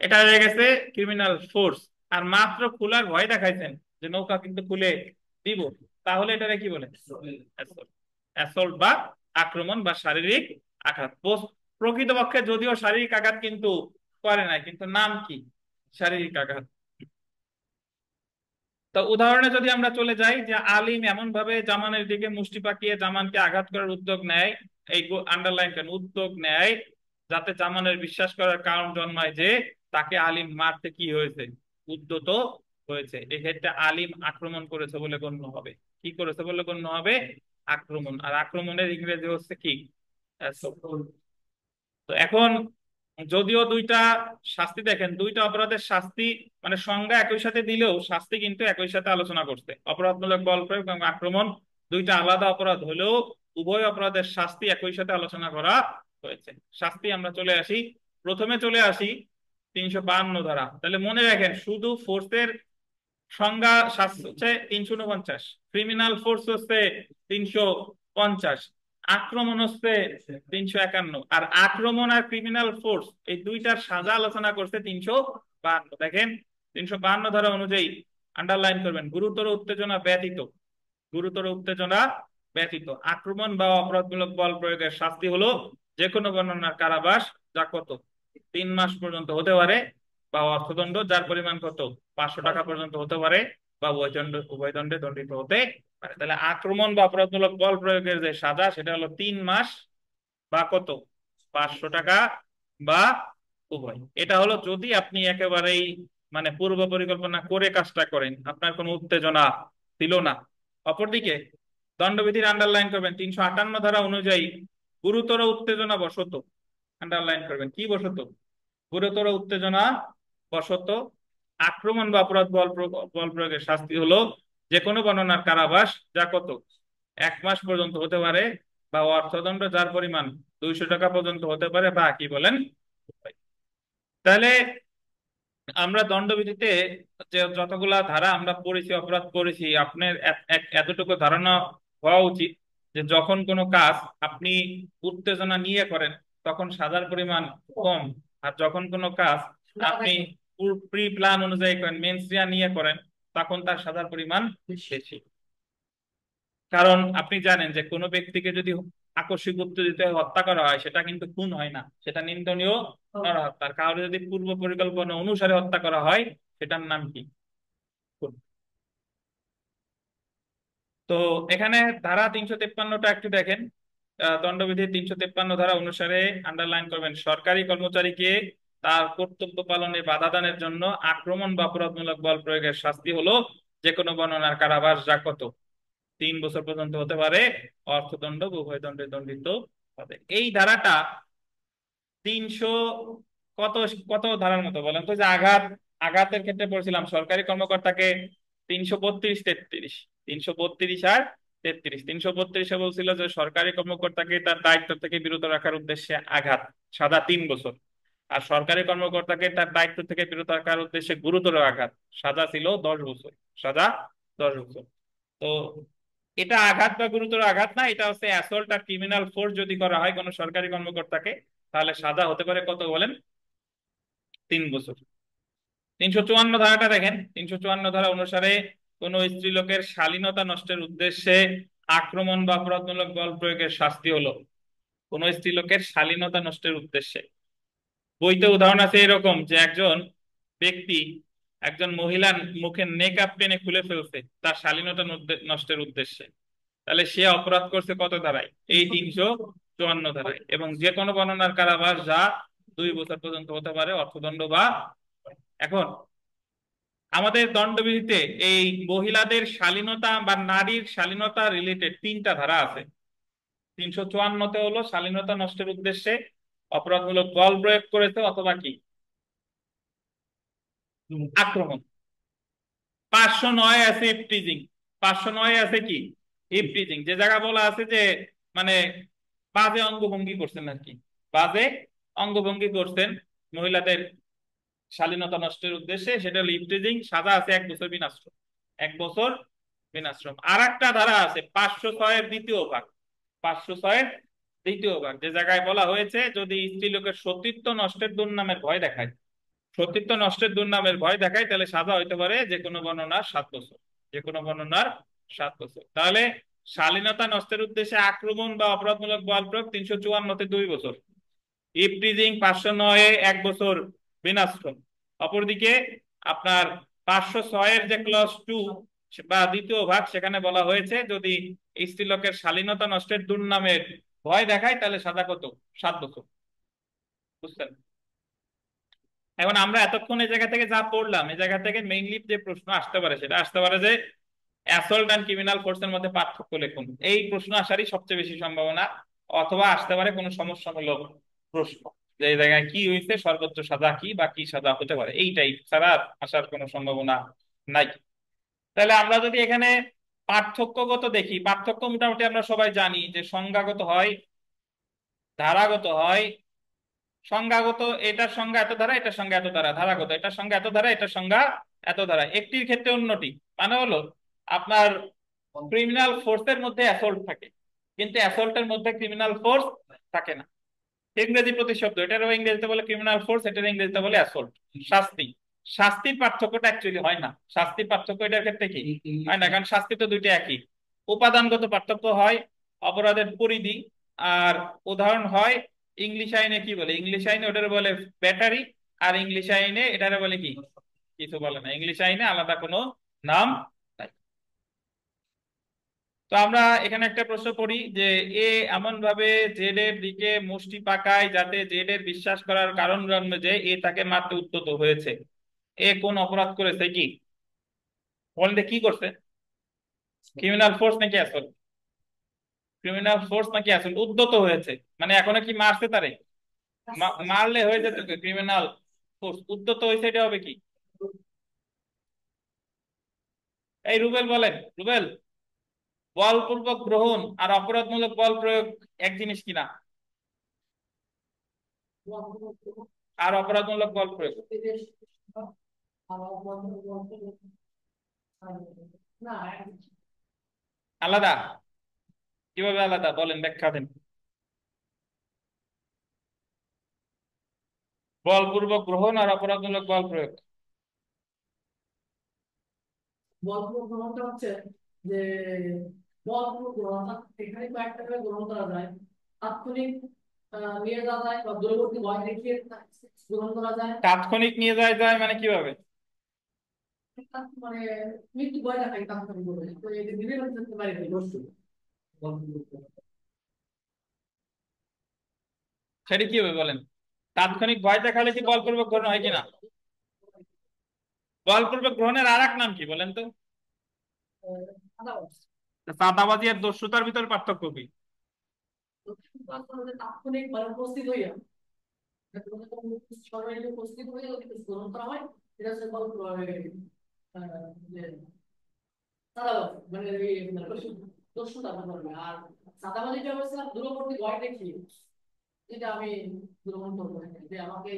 এটা হয়ে গেছে ক্রিমিনাল ফোর্স। আর মাত্র খোলার ভয় দেখাইছেন যে নৌকা কিন্তু খুলে দিব, তাহলে এটারে কি বলে, অ্যাসল্ট বা আক্রমণ বা শারীরিক আঘাত। প্রকৃতপক্ষে যদিও শারীরিক আঘাত কিন্তু করে নাই, কিন্তু নাম কি, শারীরিক আঘাত। তো উদাহরণে যদি আমরা চলে যাই, যে আলিম এমন ভাবে জামানের দিকে মুষ্টি পাকিয়ে জামানকে আঘাত করার উদ্যোগ নেয়, এই আন্ডারলাইন করেন, উদ্যোগ নেয় যাতে জামানের বিশ্বাস করার কারণ জন্মায় যে তাকে আলিম মারতে কি হয়েছে, উদ্যত হয়েছে, এক্ষেত্রে আলিম আক্রমণ করেছে বলে গণ্য হবে। কি করেছে বলে গণ্য হবে, আক্রমণ। আর আক্রমণের ইংরেজি হচ্ছে কি, assault। তো এখন যদিও দুইটা শাস্তি দেখেন, দুইটা অপরাধের শাস্তি মানে সংজ্ঞা একই সাথে দিলেও শাস্তি কিন্তু একই সাথে আলোচনা করছে। অপরাধমূলক বল প্রয়োগ এবং আক্রমণ দুইটা আলাদা অপরাধ হলেও উভয় অপরাধের শাস্তি একই সাথে আলোচনা করা হয়েছে। শাস্তি আমরা চলে আসি, প্রথমে চলে আসি 352 ধারা। তাহলে মনে রাখেন, শুধু ফোর্সের সংজ্ঞা শাস্তি হচ্ছে 349, ক্রিমিনাল ফোর্স হচ্ছে 350। আক্রমণ হচ্ছে 351, আর আক্রমণ আর ক্রিমিনাল ফোর্স এই দুইটার সাজা আলোচনা করছে 352। দেখেন 352 ধারা অনুযায়ী আন্ডারলাইন করবেন, গুরুতর উত্তেজনা ব্যতীত, গুরুতর উত্তেজনা ব্যতীত আক্রমণ বা অপরাধমূলক বল প্রয়োগের শাস্তি হলো যে কোনো বর্ণনার কারাবাস, যা কত 3 মাস পর্যন্ত হতে পারে, বা অর্থদণ্ড যার পরিমাণ কত 500 টাকা পর্যন্ত হতে পারে, বা উভয় দণ্ডে দণ্ডিত হতে পারে। তাহলে আক্রমণ বা অপরাধমূলক বল প্রয়োগের যে সাজা সেটা হলো 3 মাস, বা কত 500 টাকা, বা উভয়। এটা হলো যদি আপনি একেবারেই মানে পূর্ব পরিকল্পনা করে কাজটা করেন, আপনার কোনো উত্তেজনা ছিল না। অপরদিকে দণ্ডবিধির আন্ডারলাইন করবেন 358 ধারা অনুযায়ী গুরুতর উত্তেজনা বশত, আন্ডারলাইন করবেন কি বশত, গুরুতর উত্তেজনা বশত আক্রমণ বা অপরাধ বল প্রয়োগের শাস্তি হলো যে কোনো বর্ণনার কারাবাস, যা কত 1 মাস পর্যন্ত হতে পারে, বা অর্থদণ্ড যার পরিমাণ 200 টাকা পর্যন্ত হতে পারে, বা কি বলেন। তাহলে আমরা দণ্ডবিধিতে যে যতগুলা ধারা আমরা পড়েছি, অপরাধ করেছি, আপনার এতটুকু ধারণা হওয়া উচিত যে যখন কোনো কাজ আপনি উত্তেজনা নিয়ে করেন তখন সাজার পরিমাণ কম, আর যখন কোনো কাজ আপনি প্রি প্ল্যান অনুযায়ী করেন, মেনসরিয়া নিয়ে করেন, তখন তার সাজার পরিমাণ বেশি। কারণ আপনি জানেন যে কোনো ব্যক্তিকে যদি আকস্মিক উত্তেজিত হয়ে হত্যা করা হয় সেটা কিন্তু খুন হয় না, সেটা নিন্দনীয় নরহত্যা। আর কারো যদি পূর্ব পরিকল্পনা অনুসারে হত্যা করা হয় সেটার নাম কি, খুন। তো এখানে ধারা 353টা একটু দেখেন। দণ্ডবিধির 353 ধারা অনুসারে আন্ডারলাইন করবেন, সরকারি কর্মচারীকে তার কর্তব্য পালনে বাধা দানের জন্য আক্রমণ বা অপরাধমূলক বল প্রয়োগের শাস্তি হলো যে কোনো বর্ণনার কারাবাস, যা কত 3 বছর পর্যন্ত হতে পারে, অর্থদণ্ড বা উভয় দণ্ডে দণ্ডিত হবে। এই ধারাটা 300 কত কত ধারার মতো বলেন তো, যে আঘাত, আঘাতের ক্ষেত্রে পড়ছিলাম সরকারি কর্মকর্তাকে 332 33, 332 আর 33। 332-এ বলছিল যে সরকারি কর্মকর্তাকে তার দায়িত্ব থেকে বিরত রাখার উদ্দেশ্যে আঘাত, সাজা 3 বছর। আর সরকারি কর্মকর্তাকে তার দায়িত্ব থেকে বিরত রাখার উদ্দেশ্যে গুরুতর আঘাত, সাজা ছিল 10 বছর, সাজা 10 বছর। তো এটা আঘাত বা গুরুতর আঘাত না, এটা হচ্ছে অ্যাসল্ট আর ক্রিমিনাল ফোর্স যদি করা হয় কোনো সরকারি কর্মকর্তাকে, তাহলে সাজা হতে পারে কত বলেন, 3 বছর। 354 ধারাটা দেখেন, 354 ধারা অনুসারে কোন স্ত্রীলোকের শালীনতা নষ্টের উদ্দেশ্যে আক্রমণ বা অপরাধমূলক বল প্রয়োগের শাস্তি হলো কোন স্ত্রীলোকের শালীনতা নষ্টের উদ্দেশ্যে। বইতে উদাহরণ আছে এরকম যে একজন ব্যক্তি একজন মহিলার মুখে নেকআপ টেনে খুলে ফেলছে তার শালীনতা নষ্টের উদ্দেশ্যে, তাহলে সে অপরাধ করছে কত ধারায়, এই 354 ধারায়, এবং যে কোনো বর্ণনার কারাবাস যা 2 বছর পর্যন্ত হতে পারে, অর্থদণ্ড বা। এখন আমাদের দণ্ডবিধিতে এই মহিলাদের শালীনতা বা নারীর শালীনতা রিলেটেড 3টা ধারা আছে। 354-তে হলো শালীনতা নষ্টের উদ্দেশ্যে অপরাধমূলক বল প্রয়োগ করেছে অথবা কি আক্রমণ। 509 আছে ইপটিজিং, 509 আছে কি ইপটিজিং, যে জায়গা বলা আছে যে মানে বাজে অঙ্গভঙ্গি করছেন আর কি, বাজে অঙ্গভঙ্গি করছেন মহিলাদের শালীনতা নষ্টের উদ্দেশ্যে, সেটা হলো ইপটিজিং, সাজা আছে 1 বছর বিনাশ্রম, 1 বছর বিনাশ্রম। আর একটা ধারা আছে 506-এর দ্বিতীয় ভাগ, 506-এর দ্বিতীয় ভাগ, যে জায়গায় বলা হয়েছে যদি স্ত্রীলোকের সতীত্ব নষ্টের দুর্নামের ভয় দেখায়, সতীত্ব নষ্টের দুর্নামের ভয় দেখায়, তাহলে সাজা হইতে পারে যে কোনো বর্ণনার 7 বছর, যে কোনো বর্ণনার 7 বছর। তাহলে শালীনতা নষ্টের উদ্দেশ্যে আক্রমণ বা অপরাধমূলক বল প্রয়োগ 354-তে 2 বছর, ইপটিজিং 509-এ 1 বছর বিনাশ্রম। অপরদিকে আপনার 506-এর যে ক্লজ 2 বা দ্বিতীয় ভাগ, সেখানে বলা হয়েছে যদি স্ত্রীলোকের শালীনতা নষ্টের দুর্নামের ভয় দেখায় তাহলে সাজা কত, 7 বছর। বুঝছেন? এখন আমরা এতক্ষণ এই জায়গা থেকে যা পড়লাম, এই জায়গা থেকে মেইনলি যে প্রশ্ন আসতে পারে সেটা আসতে পারে যে অ্যাসল্ট অ্যান্ড ক্রিমিনাল ফোর্সের মধ্যে পার্থক্য লিখুন, এই প্রশ্ন আসারই সবচেয়ে বেশি সম্ভাবনা। অথবা আসতে পারে কোনো সমস্যামূলক প্রশ্ন, যে এই জায়গায় কি হয়েছে, সর্বোচ্চ সাজা কি বা কি সাজা হতে পারে, এইটাই ছাড়া আর আসার কোনো সম্ভাবনা নাই। তাহলে আমরা যদি এখানে পার্থক্যগত দেখি, পার্থক্য মোটামুটি আমরা সবাই জানি যে সংজ্ঞাগত হয়, ধারাগত হয়। সংজ্ঞাগত এটার সংজ্ঞা এত ধারা, এটার সংজ্ঞা এত ধারা, ধারাগত এটার সংজ্ঞা এত ধারা, এটার সংজ্ঞা এত ধারা, একটির ক্ষেত্রে অন্যটি। মানে হলো আপনার ক্রিমিনাল ফোর্সের মধ্যে অ্যাসল্ট থাকে, কিন্তু অ্যাসল্টের মধ্যে ক্রিমিনাল ফোর্স থাকে না। ইংরেজি প্রতিশব্দ, এটারও ইংরেজিতে বলে ক্রিমিনাল ফোর্স, এটার ইংরেজিতে বলে অ্যাসল্ট। শাস্তি, শাস্তির পার্থক্যটা অ্যাকচুয়ালি হয় না। শাস্তির পার্থক্য এটার ক্ষেত্রে কি হয় না, কারণ শাস্তি তো দুইটা একই। উপাদানগত পার্থক্য হয়, অপরাধের পরিধি, আর উদাহরণ হয় ইংলিশ আইনে কি বলে, ইংলিশ আইনে ওটার বলে ব্যাটারি, আর ইংলিশ আইনে এটারে বলে কি, কিছু বলে না। ইংলিশ আইনে আলাদা কোনো নাম নাই। তো আমরা এখানে একটা প্রশ্ন করি যে এ এমন ভাবে জেড এর দিকে মুষ্টি পাকায় যাতে জেড এর বিশ্বাস করার কারণ জন্মে যে এ তাকে মারতে উদ্যত হয়েছে। এ কোন অপরাধ করেছে, কি বলেন তো, কি করছে? ক্রিমিনাল ফোর্স নাকি অ্যাসল্ট? ক্রিমিনাল ফোর্স নাকি অ্যাসল্ট? উদ্যত হয়েছে মানে এখনো কি মারছে তারে? মারলে হয়ে যেত ক্রিমিনাল ফোর্স, উদ্যত হয়েছে এটা হবে কি? এই রুবেল বলেন, রুবেল, বলপূর্বক গ্রহণ আর অপরাধমূলক বল প্রয়োগ এক জিনিস কিনা? আর অপরাধমূলক বল প্রয়োগ না, আলাদা? কিভাবে আলাদা বলেন, ব্যাখ্যা দেন। বলপূর্বক গ্রহণ আর অপরাধমূলক বল প্রয়োগ। বলপূর্বক গ্রহণটা হচ্ছে যে বলপূর্বক গ্রহণ অর্থাৎ এখানে কয়েকটা ভাবে গ্রহণ করা যায়। তাৎক্ষণিক নিয়ে যাওয়া যায় বা দূরবর্তী ভয় দেখিয়ে গ্রহণ করা যায়। তাৎক্ষণিক নিয়ে যায় যায় মানে কিভাবে? মানে মৃত্যু ভয় দেখায় তাৎক্ষণিক ভাবে, তো এটা বিভিন্ন থাকতে পারে অবশ্যই বলপূর্বক গ্রহণ। সেটা কিভাবে বলেন? তাৎক্ষণিক ভয় দেখালে কি বলপূর্বক গ্রহণ হয় কিনা? বলপূর্বক গ্রহণের আর এক নাম কি বলেন তো? আদালত চাঁদাবাজি আর দস্যুতার ভিতর পার্থক্য কি? তাৎক্ষণিক মানে উপস্থিত হইয়া সরকারি উপস্থিত হয়ে যদি কিছু গ্রহণ করা হয়, এটা হচ্ছে যে চাঁদাবাজি মানে দস্যুতা করবে। আর চাঁদাবাজিটা হচ্ছে দূরবর্তী ভয় দেখিয়ে, এটা আমি গ্রহণ করবো না, যে আমাকে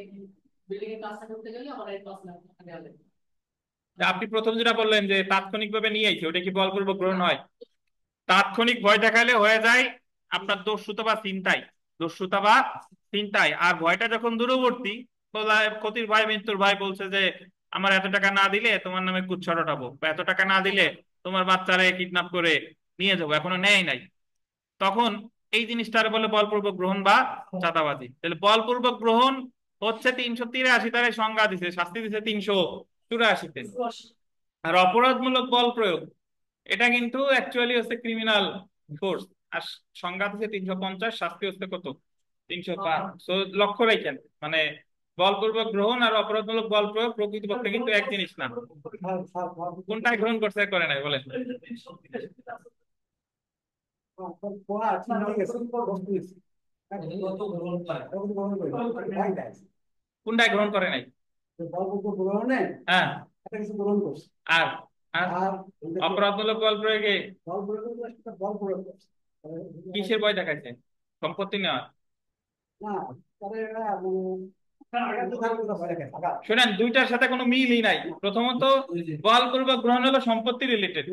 বিল্ডিং এর কাজটা করতে গেলে আমার এই 5 লাখ টাকা দেওয়া লাগবে। আপনি প্রথম যেটা বললেন যে তাৎক্ষণিক ভাবে নিয়ে আইছে, ওটা কি বলপূর্বক গ্রহণ হয়? তাৎক্ষণিক ভয় দেখালে হয়ে যায় আপনার দস্যুতা বা ছিনতাই। দস্যুতা বা ছিনতাই। আর ভয়টা যখন দূরবর্তী, ক্ষতির ভয়, মৃত্যুর ভয়, বলছে যে আমার এত টাকা না দিলে তোমার নামে কুৎসা রটাবো, বা এত টাকা না দিলে তোমার বাচ্চারে কিডন্যাপ করে নিয়ে যাবো, এখনো নেয় নাই, তখন এই জিনিসটার বলে বলপূর্বক গ্রহণ বা চাঁদাবাজি। তাহলে বলপূর্বক গ্রহণ হচ্ছে 383 তারে সংজ্ঞা দিছে, শাস্তি দিছে 384-তে। আর অপরাধমূলক বল প্রয়োগ, এটা কিন্তু অ্যাকচুয়ালি হচ্ছে ক্রিমিনাল ফোর্স, আর সংজ্ঞা হচ্ছে 350, শাস্তি হচ্ছে কত? 305। তো লক্ষ্য রাখেন, মানে বলপূর্বক গ্রহণ আর অপরাধমূলক বল প্রয়োগ প্রকৃতপক্ষে কিন্তু এক জিনিস না। কোনটাই গ্রহণ করছে করে নাই বলেন? কোনটাই গ্রহণ করে নাই? হ্যাঁ। আর আর অপরাধমূলক বল প্রয়োগে কিসের ভয় দেখাইছে? সম্পত্তি নেওয়া। শুনেন, দুইটার সাথে কোনো মিলই নাই। প্রথমত, বলপূর্বক গ্রহণ হলো সম্পত্তি রিলেটেড,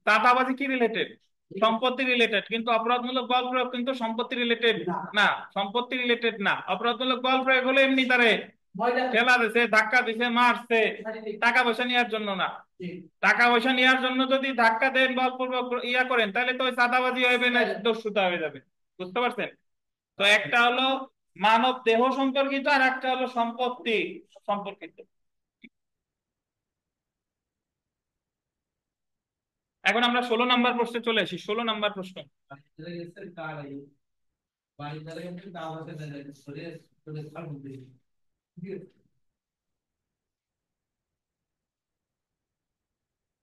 চাঁদাবাজি কি রিলেটেড? সম্পত্তি রিলেটেড। কিন্তু অপরাধমূলক বল প্রয়োগ কিন্তু সম্পত্তি রিলেটেড না। সম্পত্তি রিলেটেড না। অপরাধমূলক বল প্রয়োগ হলো এমনি তারে ঠেলা দিছে, ধাক্কা দিছে, মারছে, টাকা পয়সা নেওয়ার জন্য না। টাকা পয়সা নেওয়ার জন্য যদি ধাক্কা দেন, বলপূর্বক ইয়া করেন, তাহলে তো ওই চাঁদাবাজি হবে না, দস্যুতা হয়ে যাবে। বুঝতে পারছেন? তো একটা হলো মানব দেহ সম্পর্কিত, আর একটা হলো সম্পত্তি সম্পর্কিত। এখন আমরা 16 নম্বর প্রশ্নে চলে আসি। 16 নম্বর প্রশ্ন,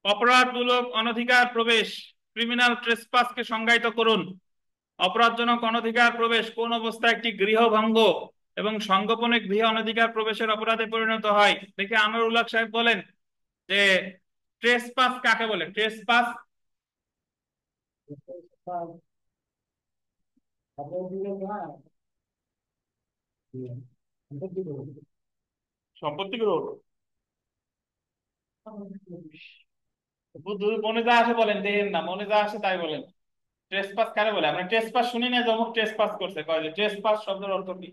অপরাধমূলক অনধিকার প্রবেশ, ক্রিমিনাল ট্রেসপাসকে সংজ্ঞায়িত করুন। অপরাধজনক অনধিকার প্রবেশ কোন অবস্থায় একটি গৃহভঙ্গ এবং সংগোপনে গৃহে অনধিকার প্রবেশের অপরাধে পরিণত হয়? দেখে আনোয়ারুল হক সাহেব বলেন যে ট্রেসপাস কাকে বলে? ট্রেসপাস সম্পত্তি গ্রহণ। মনে যা আসে বলেন, দেখেন না, মনে যা আসে তাই বলেন। ট্রেসপাস কারে বলে? আমরা ট্রেসপাস শুনি না যে অমুক ট্রেসপাস করছে, কয় যে ট্রেসপাস শব্দের অর্থ কি?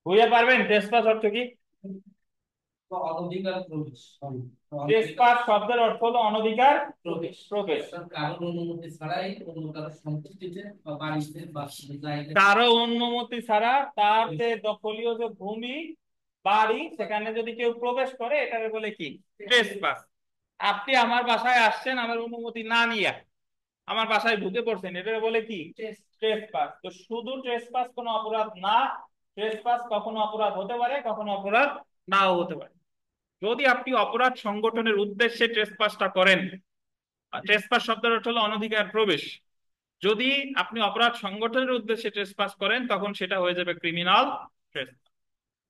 বুঝতে পারবেন ট্রেসপাস অর্থ কি? অনধিকার প্রবেশ। ট্রেসপাস শব্দের অর্থ হলো অনধিকার প্রবেশ। প্রবেশ। কারোর অনুমতি ছাড়াই অন্য কারো সম্পত্তিতে বা বাড়িতে বা জায়গায় কারো অনুমতি ছাড়া তার যে দখলীয় যে ভূমি, বাড়ি, সেখানে যদি কেউ প্রবেশ করে এটাকে বলে কি? ট্রেসপাস। আপনি আমার বাসায় আসছেন আমার অনুমতি না নিয়ে, আমার বাসায় ঢুকে পড়ছেন, এটাকে বলে কি? ট্রেসপাস। তো শুধু ট্রেসপাস কোনো অপরাধ না, ট্রেসপাস কখনো অপরাধ হতে পারে, কখনো অপরাধ নাও হতে পারে। যদি আপনি অপরাধ সংগঠনের উদ্দেশ্যে ট্রেসপাসটা করেন, ট্রেসপাস শব্দের অর্থ হলো অনধিকার প্রবেশ, যদি আপনি অপরাধ সংগঠনের উদ্দেশ্যে ট্রেসপাস করেন তখন সেটা হয়ে যাবে ক্রিমিনাল ট্রেসপাস।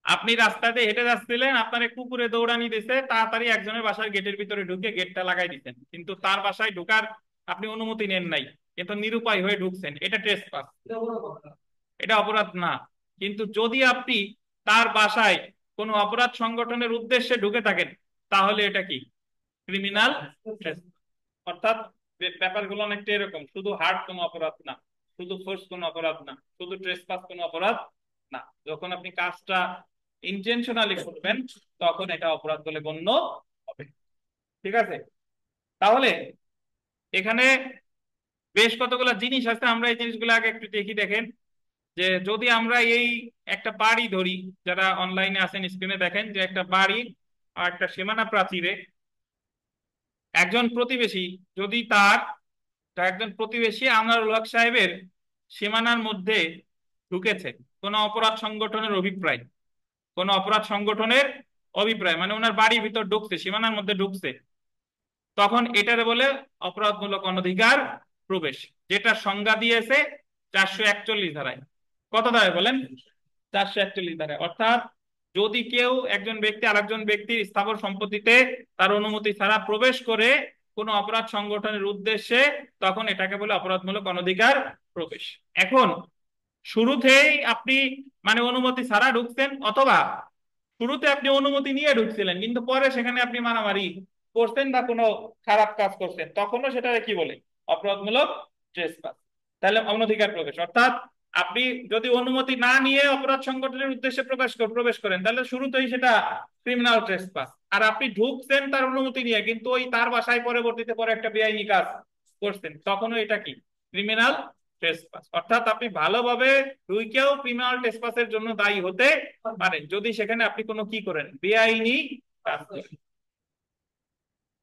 আপনি রাস্তাতে হেঁটে যাচ্ছিলেন, আপনার এক কুকুরে দৌড়ানি দিছে, তাড়াতাড়ি একজনের বাসার গেটের ভিতরে ঢুকে গেটটা লাগাই দিচ্ছেন, কিন্তু তার বাসায় ঢোকার আপনি অনুমতি নেন নাই, কিন্তু নিরুপায় হয়ে ঢুকছেন, এটা ট্রেসপাস, এটা অপরাধ না। কিন্তু যদি আপনি তার বাসায় কোনো অপরাধ সংগঠনের উদ্দেশ্যে ঢুকে থাকেন তাহলে এটা কি? Criminal trespass. অর্থাৎ ব্যাপারগুলো অনেকটা এরকম, শুধু হার্ড কোনো অপরাধ না, শুধু ফোর্স কোনো অপরাধ না, শুধু ট্রেসপাস কোনো অপরাধ না। যখন আপনি কাজটা ইন্টেনশনালি করবেন তখন এটা অপরাধ বলে গণ্য হবে। ঠিক আছে? তাহলে এখানে বেশ কতগুলো জিনিস আছে, আমরা এই জিনিসগুলো আগে একটু দেখি। দেখেন যে যদি আমরা এই একটা বাড়ি ধরি, যারা অনলাইনে আছেন স্ক্রিনে দেখেন যে একটা বাড়ি আর একটা সীমানা প্রাচীরে একজন প্রতিবেশী, যদি একজন প্রতিবেশী আনোয়ারুল হক সাহেবের সীমানার মধ্যে ঢুকেছে কোনো অপরাধ সংগঠনের অভিপ্রায়, কোন অপরাধ সংগঠনের অভিপ্রায় মানে ওনার বাড়ির ভিতর ঢুকছে, সীমানার মধ্যে ঢুকছে, তখন এটারে বলে অপরাধমূলক অনধিকার প্রবেশ, যেটা সংজ্ঞা দিয়েছে 441 ধারায়। কত ধারায় বলেন? 441 ধারায়। অর্থাৎ যদি কেউ, একজন ব্যক্তি আরেকজন ব্যক্তির স্থাবর সম্পত্তিতে তার অনুমতি ছাড়া প্রবেশ করে কোনো অপরাধ সংগঠনের উদ্দেশ্যে, তখন এটাকে বলে অপরাধমূলক অনধিকার প্রবেশ। এখন শুরুতেই আপনি মানে অনুমতি ছাড়া ঢুকছেন, অথবা শুরুতে আপনি অনুমতি নিয়ে ঢুকছিলেন কিন্তু পরে সেখানে আপনি মারামারি করছেন বা কোনো খারাপ কাজ করছেন, তখনও সেটা কি বলে? অপরাধমূলক ট্রেসপাস। তাহলে অনধিকার প্রবেশ, অর্থাৎ আপনি যদি অনুমতি না নিয়ে অপরাধ সংগঠনের উদ্দেশ্যে প্রবেশ করেন তাহলে শুরুতেই সেটা ক্রিমিনাল ট্রেসপাস। আর আপনি ঢুকছেন তার অনুমতি নিয়ে কিন্তু ওই তার বাসায় পরবর্তীতে পরে একটা বেআইনি কাজ করছেন, তখনও এটা কি? Criminal trespass. অর্থাৎ আপনি ভালোভাবে ঢুকেও ক্রিমিনাল ট্রেসপাসের জন্য দায়ী হতে পারেন যদি সেখানে আপনি কোনো কি করেন? বেআইনি কাজ করেন।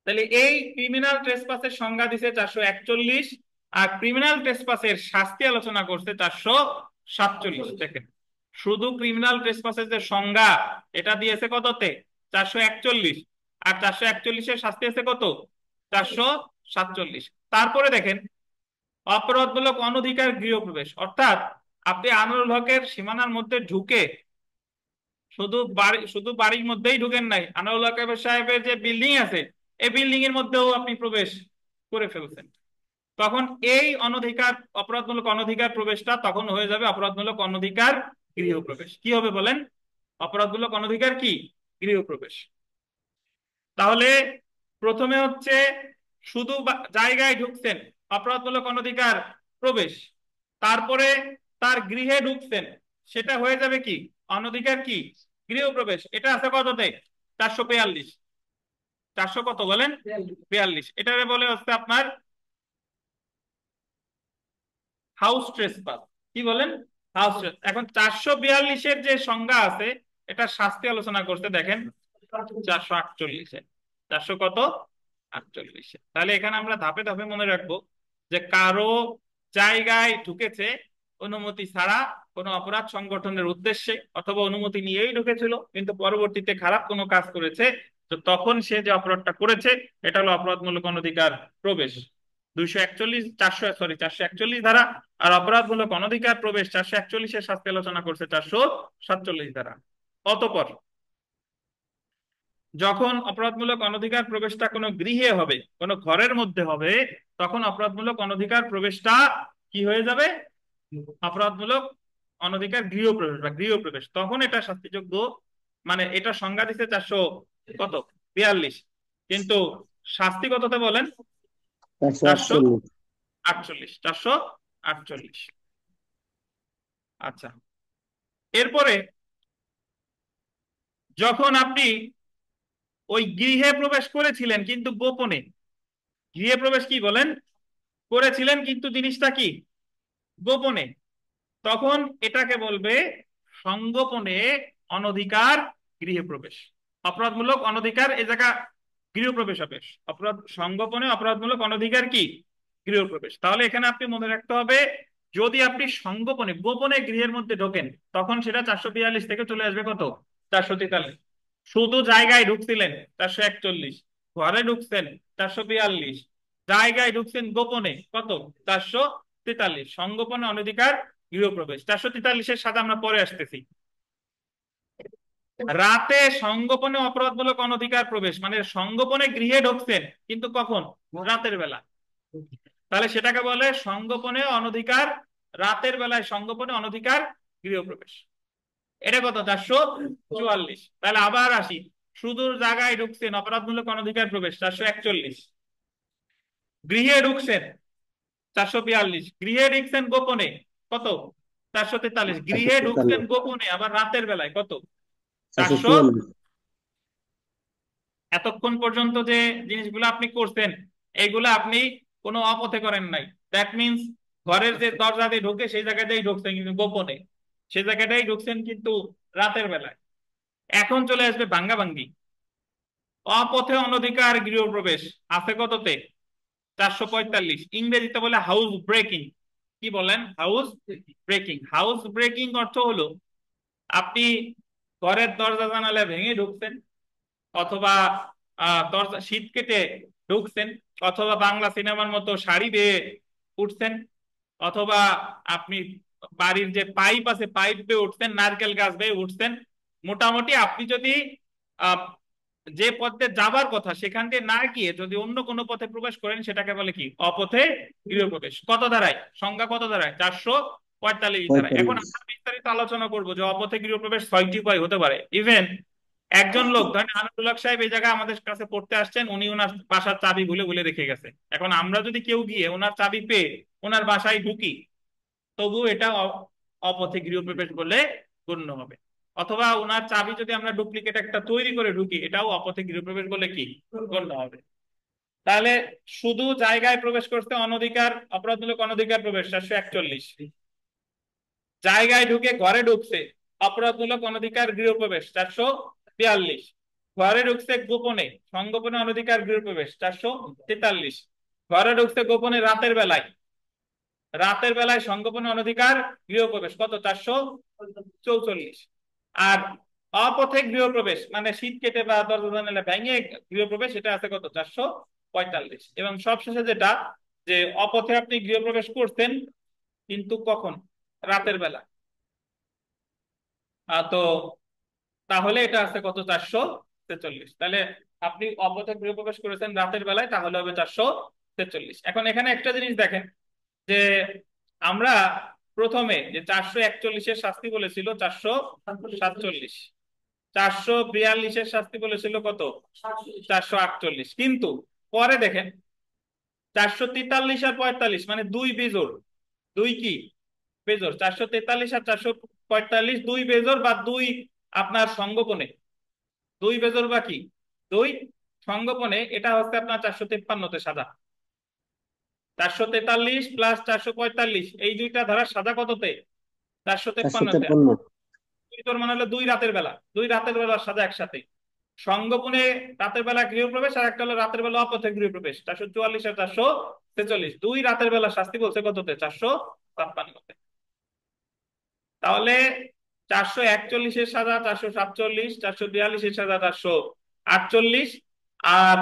তাহলে এই ক্রিমিনাল ট্রেসপাসের সংজ্ঞা দিছে 441, আর ক্রিমিনাল ট্রেসপাসের শাস্তি আলোচনা করছে 447। দেখেন শুধু ক্রিমিনাল ট্রেসপাসের যে সংজ্ঞা এটা দিয়েছে কততে? 441। আর 441-এর শাস্তি আছে কত? 447। তারপরে দেখেন অপরাধমূলক অনধিকার গৃহপ্রবেশ, অর্থাৎ আপনি আনোয়ারুল হকের সীমানার মধ্যে ঢুকে শুধু বাড়ির মধ্যেই ঢুকেন নাই, আনোয়ারুল হক সাহেবের যে বিল্ডিং আছে এই বিল্ডিং এর মধ্যেও আপনি প্রবেশ করে ফেলছেন, তখন এই অনধিকার অপরাধমূলক অনধিকার প্রবেশটা তখন হয়ে যাবে অপরাধমূলক অনধিকার গৃহপ্রবেশ। কি হবে বলেন? অপরাধমূলক অনধিকার কি? গৃহপ্রবেশ। তাহলে প্রথমে হচ্ছে শুধু জায়গায় ঢুকছেন, অপরাধমূলক অনধিকার প্রবেশ। তারপরে তার গৃহে ঢুকছেন, সেটা হয়ে যাবে কি? অনধিকার কি? গৃহপ্রবেশ। এটা আছে কততে? 442। 400 কত বলেন? 42। এটারে বলে হচ্ছে আপনার হাউস ট্রেসপাস। কি বলেন? House trace. এখন 442-এর যে সংজ্ঞা আছে এটা শাস্তি আলোচনা করতে, দেখেন 448-এ। 400 কত? 48। তাহলে এখানে আমরা ধাপে ধাপে মনে রাখবো যে কারো জায়গায় ঢুকেছে অনুমতি ছাড়া কোনো অপরাধ সংগঠনের উদ্দেশ্যে, অথবা অনুমতি নিয়েই ঢুকেছিল কিন্তু পরবর্তীতে খারাপ কোনো কাজ করেছে, তো তখন সে যে অপরাধটা করেছে এটা হলো অপরাধমূলক অনধিকার প্রবেশ। 441 ধারা। আর অপরাধমূলক অনধিকার প্রবেশ 441-এর শাস্তি আলোচনা করছে 447 ধারা। অতঃপর যখন অপরাধমূলক অনধিকার প্রবেশটা কোনো গৃহে হবে, কোনো ঘরের মধ্যে হবে, তখন অপরাধমূলক অনধিকার প্রবেশটা কি হয়ে যাবে? অপরাধমূলক অনধিকার গৃহপ্রবেশ বা গৃহপ্রবেশ, তখন এটা শাস্তিযোগ্য। মানে এটা সংজ্ঞা দিচ্ছে 442, কিন্তু শাস্তি কততে বলেন? 448। 448। আচ্ছা, এরপরে যখন আপনি ওই গৃহে প্রবেশ করেছিলেন কিন্তু গোপনে, গৃহে প্রবেশ কি বলেন করেছিলেন কিন্তু জিনিসটা কি গোপনে, তখন এটাকে বলবে সংগোপনে অনধিকার গৃহে প্রবেশ। অপরাধমূলক অনধিকার এ জায়গা গৃহপ্রবেশ হবে। অপরাধ সংগোপনে অপরাধমূলক অনধিকার কি? গৃহপ্রবেশ। তাহলে এখানে আপনি মনে রাখতে হবে, যদি আপনি সংগোপনে গোপনে গৃহের মধ্যে ঢোকেন, তখন সেটা 442 থেকে চলে আসবে কত? 443। শুধু জায়গায় ঢুকছিলেন 441, ঘরে ঢুকছেন 442, জায়গায় ঢুকছেন গোপনে কত? 443। সংগোপনে অনধিকার গৃহপ্রবেশ। 443-এর সাথে আমরা পরে আসতেছি। রাতে সংগোপনে অপরাধমূলক অনধিকার প্রবেশ, মানে সংগোপনে গৃহে ঢুকছেন কিন্তু কখন? রাতের বেলা। তাহলে সেটাকে বলে সংগোপনে অনধিকার, রাতের বেলায় সংগোপনে অনধিকার গৃহপ্রবেশ। এটা কত? 444। তাহলে আবার আসি, সুদূর জায়গায় ঢুকছেন অপরাধমূলক অনধিকার প্রবেশ 441, গৃহে ঢুকছেন 442, গৃহে ঢুকছেন গোপনে কত? 443। গৃহে ঢুকছেন 443। গোপনে আবার রাতের বেলায় কত? 400। 444। এতক্ষণ পর্যন্ত যে জিনিসগুলো আপনি করছেন, এইগুলো আপনি কোনো অপথে করেন নাই। দ্যাট মিনস ঘরের যে দরজা দিয়ে ঢুকে সেই জায়গাটাই ঢুকছেন কিন্তু গোপনে, সেই জায়গাটাই ঢুকছেন কিন্তু রাতের বেলায়। এখন চলে আসবে ভাঙ্গা ভাঙ্গি। অপথে অনধিকার গৃহপ্রবেশ আছে কততে? 445। ইংরেজিতে বলে হাউস ব্রেকিং। কি বলেন? House breaking. হাউস ব্রেকিং অর্থ হলো আপনি ঘরের দরজা জানালা ভেঙে ঢুকছেন, অথবা দরজা শীত কেটে ঢুকছেন, অথবা বাংলা সিনেমার মতো শাড়ি বেয়ে উঠছেন, অথবা আপনি বাড়ির যে পাইপ আছে পাইপ বেয়ে উঠছেন, নারকেল গাছ বেয়ে উঠছেন। মোটামুটি আপনি যদি আহ, যে পথে যাবার কথা সেখান দিয়ে না গিয়ে যদি অন্য কোনো পথে প্রবেশ করেন, সেটাকে বলে কি? অপথে গৃহপ্রবেশ। কত ধারায়? সংজ্ঞা কত ধারায়? 445 ধারায়। এখন 45। আমরা বিস্তারিত আলোচনা করবো যে অপথে গৃহপ্রবেশ 6টি উপায় হতে পারে। ইভেন একজন লোক ধরেন আনন্দুল হক সাহেব এই জায়গায় আমাদের কাছে পড়তে আসছেন, উনি ওনার বাসার চাবি ভুলে ভুলে রেখে গেছে। এখন আমরা যদি কেউ গিয়ে ওনার চাবি পেয়ে ওনার বাসায় ঢুকি, তবু এটা অপথে গৃহপ্রবেশ বলে গণ্য হবে। অথবা ওনার চাবি যদি আমরা ডুপ্লিকেট একটা তৈরি করে ঢুকি, এটাও অপথে গৃহপ্রবেশ বলে কি গণ্য হবে। তাহলে শুধু জায়গায় প্রবেশ করতে অনধিকার অপরাধমূলক অনধিকার প্রবেশ 441, জায়গায় ঢুকে ঘরে ঢুকছে অপরাধমূলক অনধিকার গৃহপ্রবেশ 442, ঘরে ঢুকছে গোপনে সংগোপনে অনধিকার গৃহপ্রবেশ 443, ঘরে ঢুকছে গোপনে রাতের বেলায়, রাতের বেলায় সংগোপনে অনধিকার গৃহপ্রবেশ কত? 444। আর অপথে গৃহপ্রবেশ মানে শীত কেটে বা দরজা জানালা ভেঙে গৃহপ্রবেশ, এটা আছে কত? 445। এবং সবশেষে যেটা, যে অপথে আপনি গৃহপ্রবেশ করছেন কিন্তু কখন? রাতের বেলা। তো তাহলে এটা আছে কত? 443। তাহলে আপনি অপথে গৃহপ্রবেশ করেছেন রাতের বেলায়, তাহলে হবে 443। এখন এখানে একটা জিনিস দেখেন, যে আমরা প্রথমে যে 441-এর শাস্তি বলেছিল 447, 442-এর শাস্তি বলেছিল কত? 448। কিন্তু পরে দেখেন 443 আর 45 মানে দুই বেজোড়। দুই কি বেজোড়? 443 আর 445 দুই বেজোড় বা দুই আপনার সংগোপনে, দুই বেজোড় বা কি দুই সংগোপনে। এটা হচ্ছে আপনার 453-তে সাজা। 443 প্লাস 445 এই দুইটা ধারার সাজা কততে? 453-তে। 453। দুই তোর মানে হলো দুই রাতের বেলা, দুই রাতের বেলার সাজা একসাথে। সংগোপনে রাতের বেলা গৃহপ্রবেশ, আর একটা হলো রাতের বেলা অপথে গৃহপ্রবেশ 444 আর 446, দুই রাতের বেলা শাস্তি বলছে কততে? 453-তে। তাহলে 441-এর সাজা 447, 442-এর সাজা 448, আর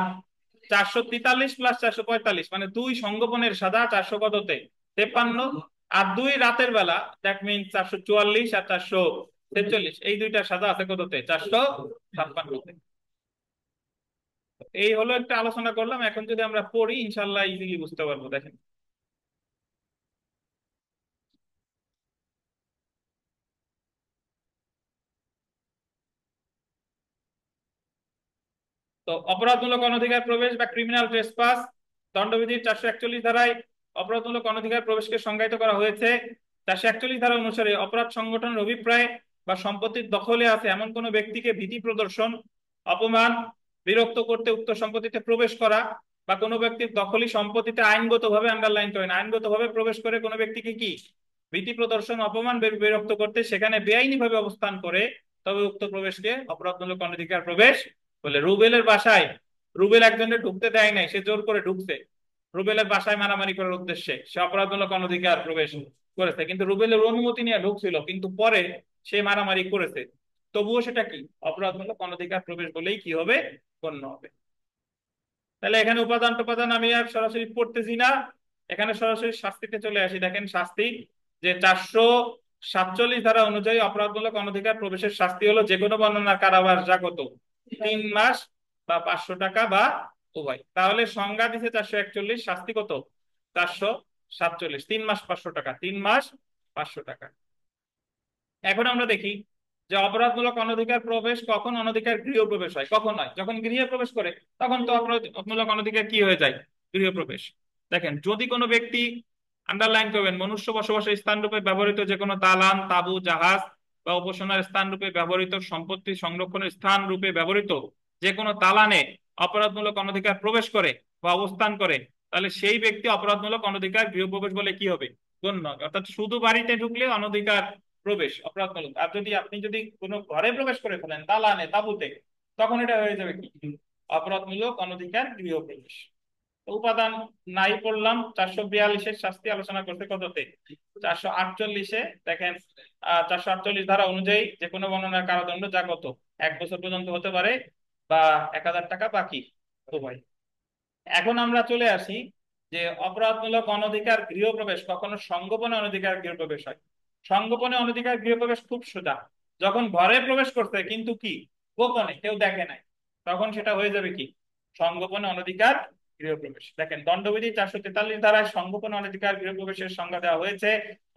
443 প্লাস 445 মানে দুই সংগোপনের সাজা 400 কততে? 53। আর দুই রাতের বেলা, দ্যাট মিনস 444 আর 446, এই দুইটার সাজা আছে কততে? 456-তে। এই হলো একটা আলোচনা করলাম। এখন যদি আমরা পড়ি ইনশাল্লাহ ইজিলি বুঝতে পারবো। দেখেন তো অপরাধমূলক অনধিকার প্রবেশ বা ক্রিমিনাল ট্রেসপাস দণ্ডবিধির 441 ধারায় অপরাধমূলক অনধিকার প্রবেশকে সংজ্ঞায়িত করা হয়েছে। 441 ধারা অনুসারে অপরাধ সংগঠনের অভিপ্রায় বা সম্পত্তির দখলে আছে এমন কোনো ব্যক্তিকে ভীতি প্রদর্শন, অপমান, বিরক্ত করতে উক্ত সম্পত্তিতে প্রবেশ করা বা কোনো ব্যক্তির দখলী সম্পত্তিতে আইনগতভাবে, আন্ডারলাইন করেন, আইনগতভাবে প্রবেশ করে কোনো ব্যক্তিকে কি ভীতি প্রদর্শন, অপমান, বিরক্ত করতে সেখানে বেআইনিভাবে অবস্থান করে, তবে উক্ত প্রবেশকে অপরাধমূলক অনধিকার প্রবেশ বলে। রুবেলের বাসায় রুবেল একজনের ঢুকতে দেয় নাই, সে জোর করে ঢুকছে রুবেলের বাসায় মারামারি করার উদ্দেশ্যে, সে অপরাধমূলক অনধিকার প্রবেশ করেছে, কিন্তু রুবেলের অনুমতি নিয়ে ঢুকছিল, কিন্তু পরে সে মারামারি করেছে, তবুও সেটা কি অপরাধমূলক অনধিকার প্রবেশ বলেই কি হবে, গণ্য হবে। তাহলে এখানে উপাদান টুপাদান আমি আর সরাসরি পড়তেছি না, এখানে সরাসরি শাস্তিতে চলে আসি। দেখেন শাস্তি, যে 447 ধারা অনুযায়ী অপরাধমূলক অনধিকার প্রবেশের শাস্তি হলো যে কোনো বর্ণনার কারাবাস, যা কত 3 মাস বা 500 টাকা বা উভয়। তাহলে সংজ্ঞা দিছে 441, শাস্তি কত 447, 3 মাস 500 টাকা, 3 মাস 500 টাকা। এখন আমরা দেখি যে অপরাধমূলক অনধিকার প্রবেশ কখন অনধিকার গৃহ প্রবেশ হয়, কখন হয়, যখন গৃহে প্রবেশ করে তখন তো অপরাধমূলক অনধিকার কি হয়ে যায়, গৃহ প্রবেশ। দেখেন যদি কোনো ব্যক্তি, আন্ডারলাইন করবেন, মনুষ্য বসবাসের স্থান রূপে ব্যবহৃত যে কোনো দালান, তাঁবু, জাহাজ বা উপাসনার স্থান রূপে ব্যবহৃত, সম্পত্তি সংরক্ষণের স্থান রূপে ব্যবহৃত যে কোনো দালানে অপরাধমূলক অনধিকার প্রবেশ করে বা অবস্থান করে, তাহলে সেই ব্যক্তি অপরাধমূলক অনধিকার গৃহ প্রবেশ বলে কি হবে, গণ্য হবে। অর্থাৎ শুধু বাড়িতে ঢুকলে অনধিকার প্রবেশ অপরাধমূলক, আর যদি আপনি যদি কোনো ঘরে প্রবেশ করে ফেলেন, দালানে, তাঁবুতে, তখন এটা হয়ে যাবে কি অপরাধমূলক অনধিকার গৃহ প্রবেশ। উপাদান নাই পড়লাম। 442-এর শাস্তি আলোচনা করতে কততে, 448-এ দেখেন 448 ধারা অনুযায়ী যে কোনো বর্ণনার কারাদণ্ড, যা কত 1 বছর পর্যন্ত হতে পারে বা 1000 টাকা বাকি উভয়। এখন আমরা চলে আসি যে অপরাধমূলক অনধিকার গৃহপ্রবেশ কখনো সংগোপনে অনধিকার গৃহপ্রবেশ হয়। সংগোপনে অনধিকার গৃহপ্রবেশ খুব সোজা, যখন ঘরে প্রবেশ করতে কিন্তু কি গোপনে কেউ দেখে নাই, তখন সেটা হয়ে যাবে কি সংগোপনে অনধিকার গৃহপ্রবেশ। দেখেন দণ্ডবিধি 443 ধারায় সংগোপনে অনধিকার গৃহপ্রবেশের সংজ্ঞা দেওয়া হয়েছে।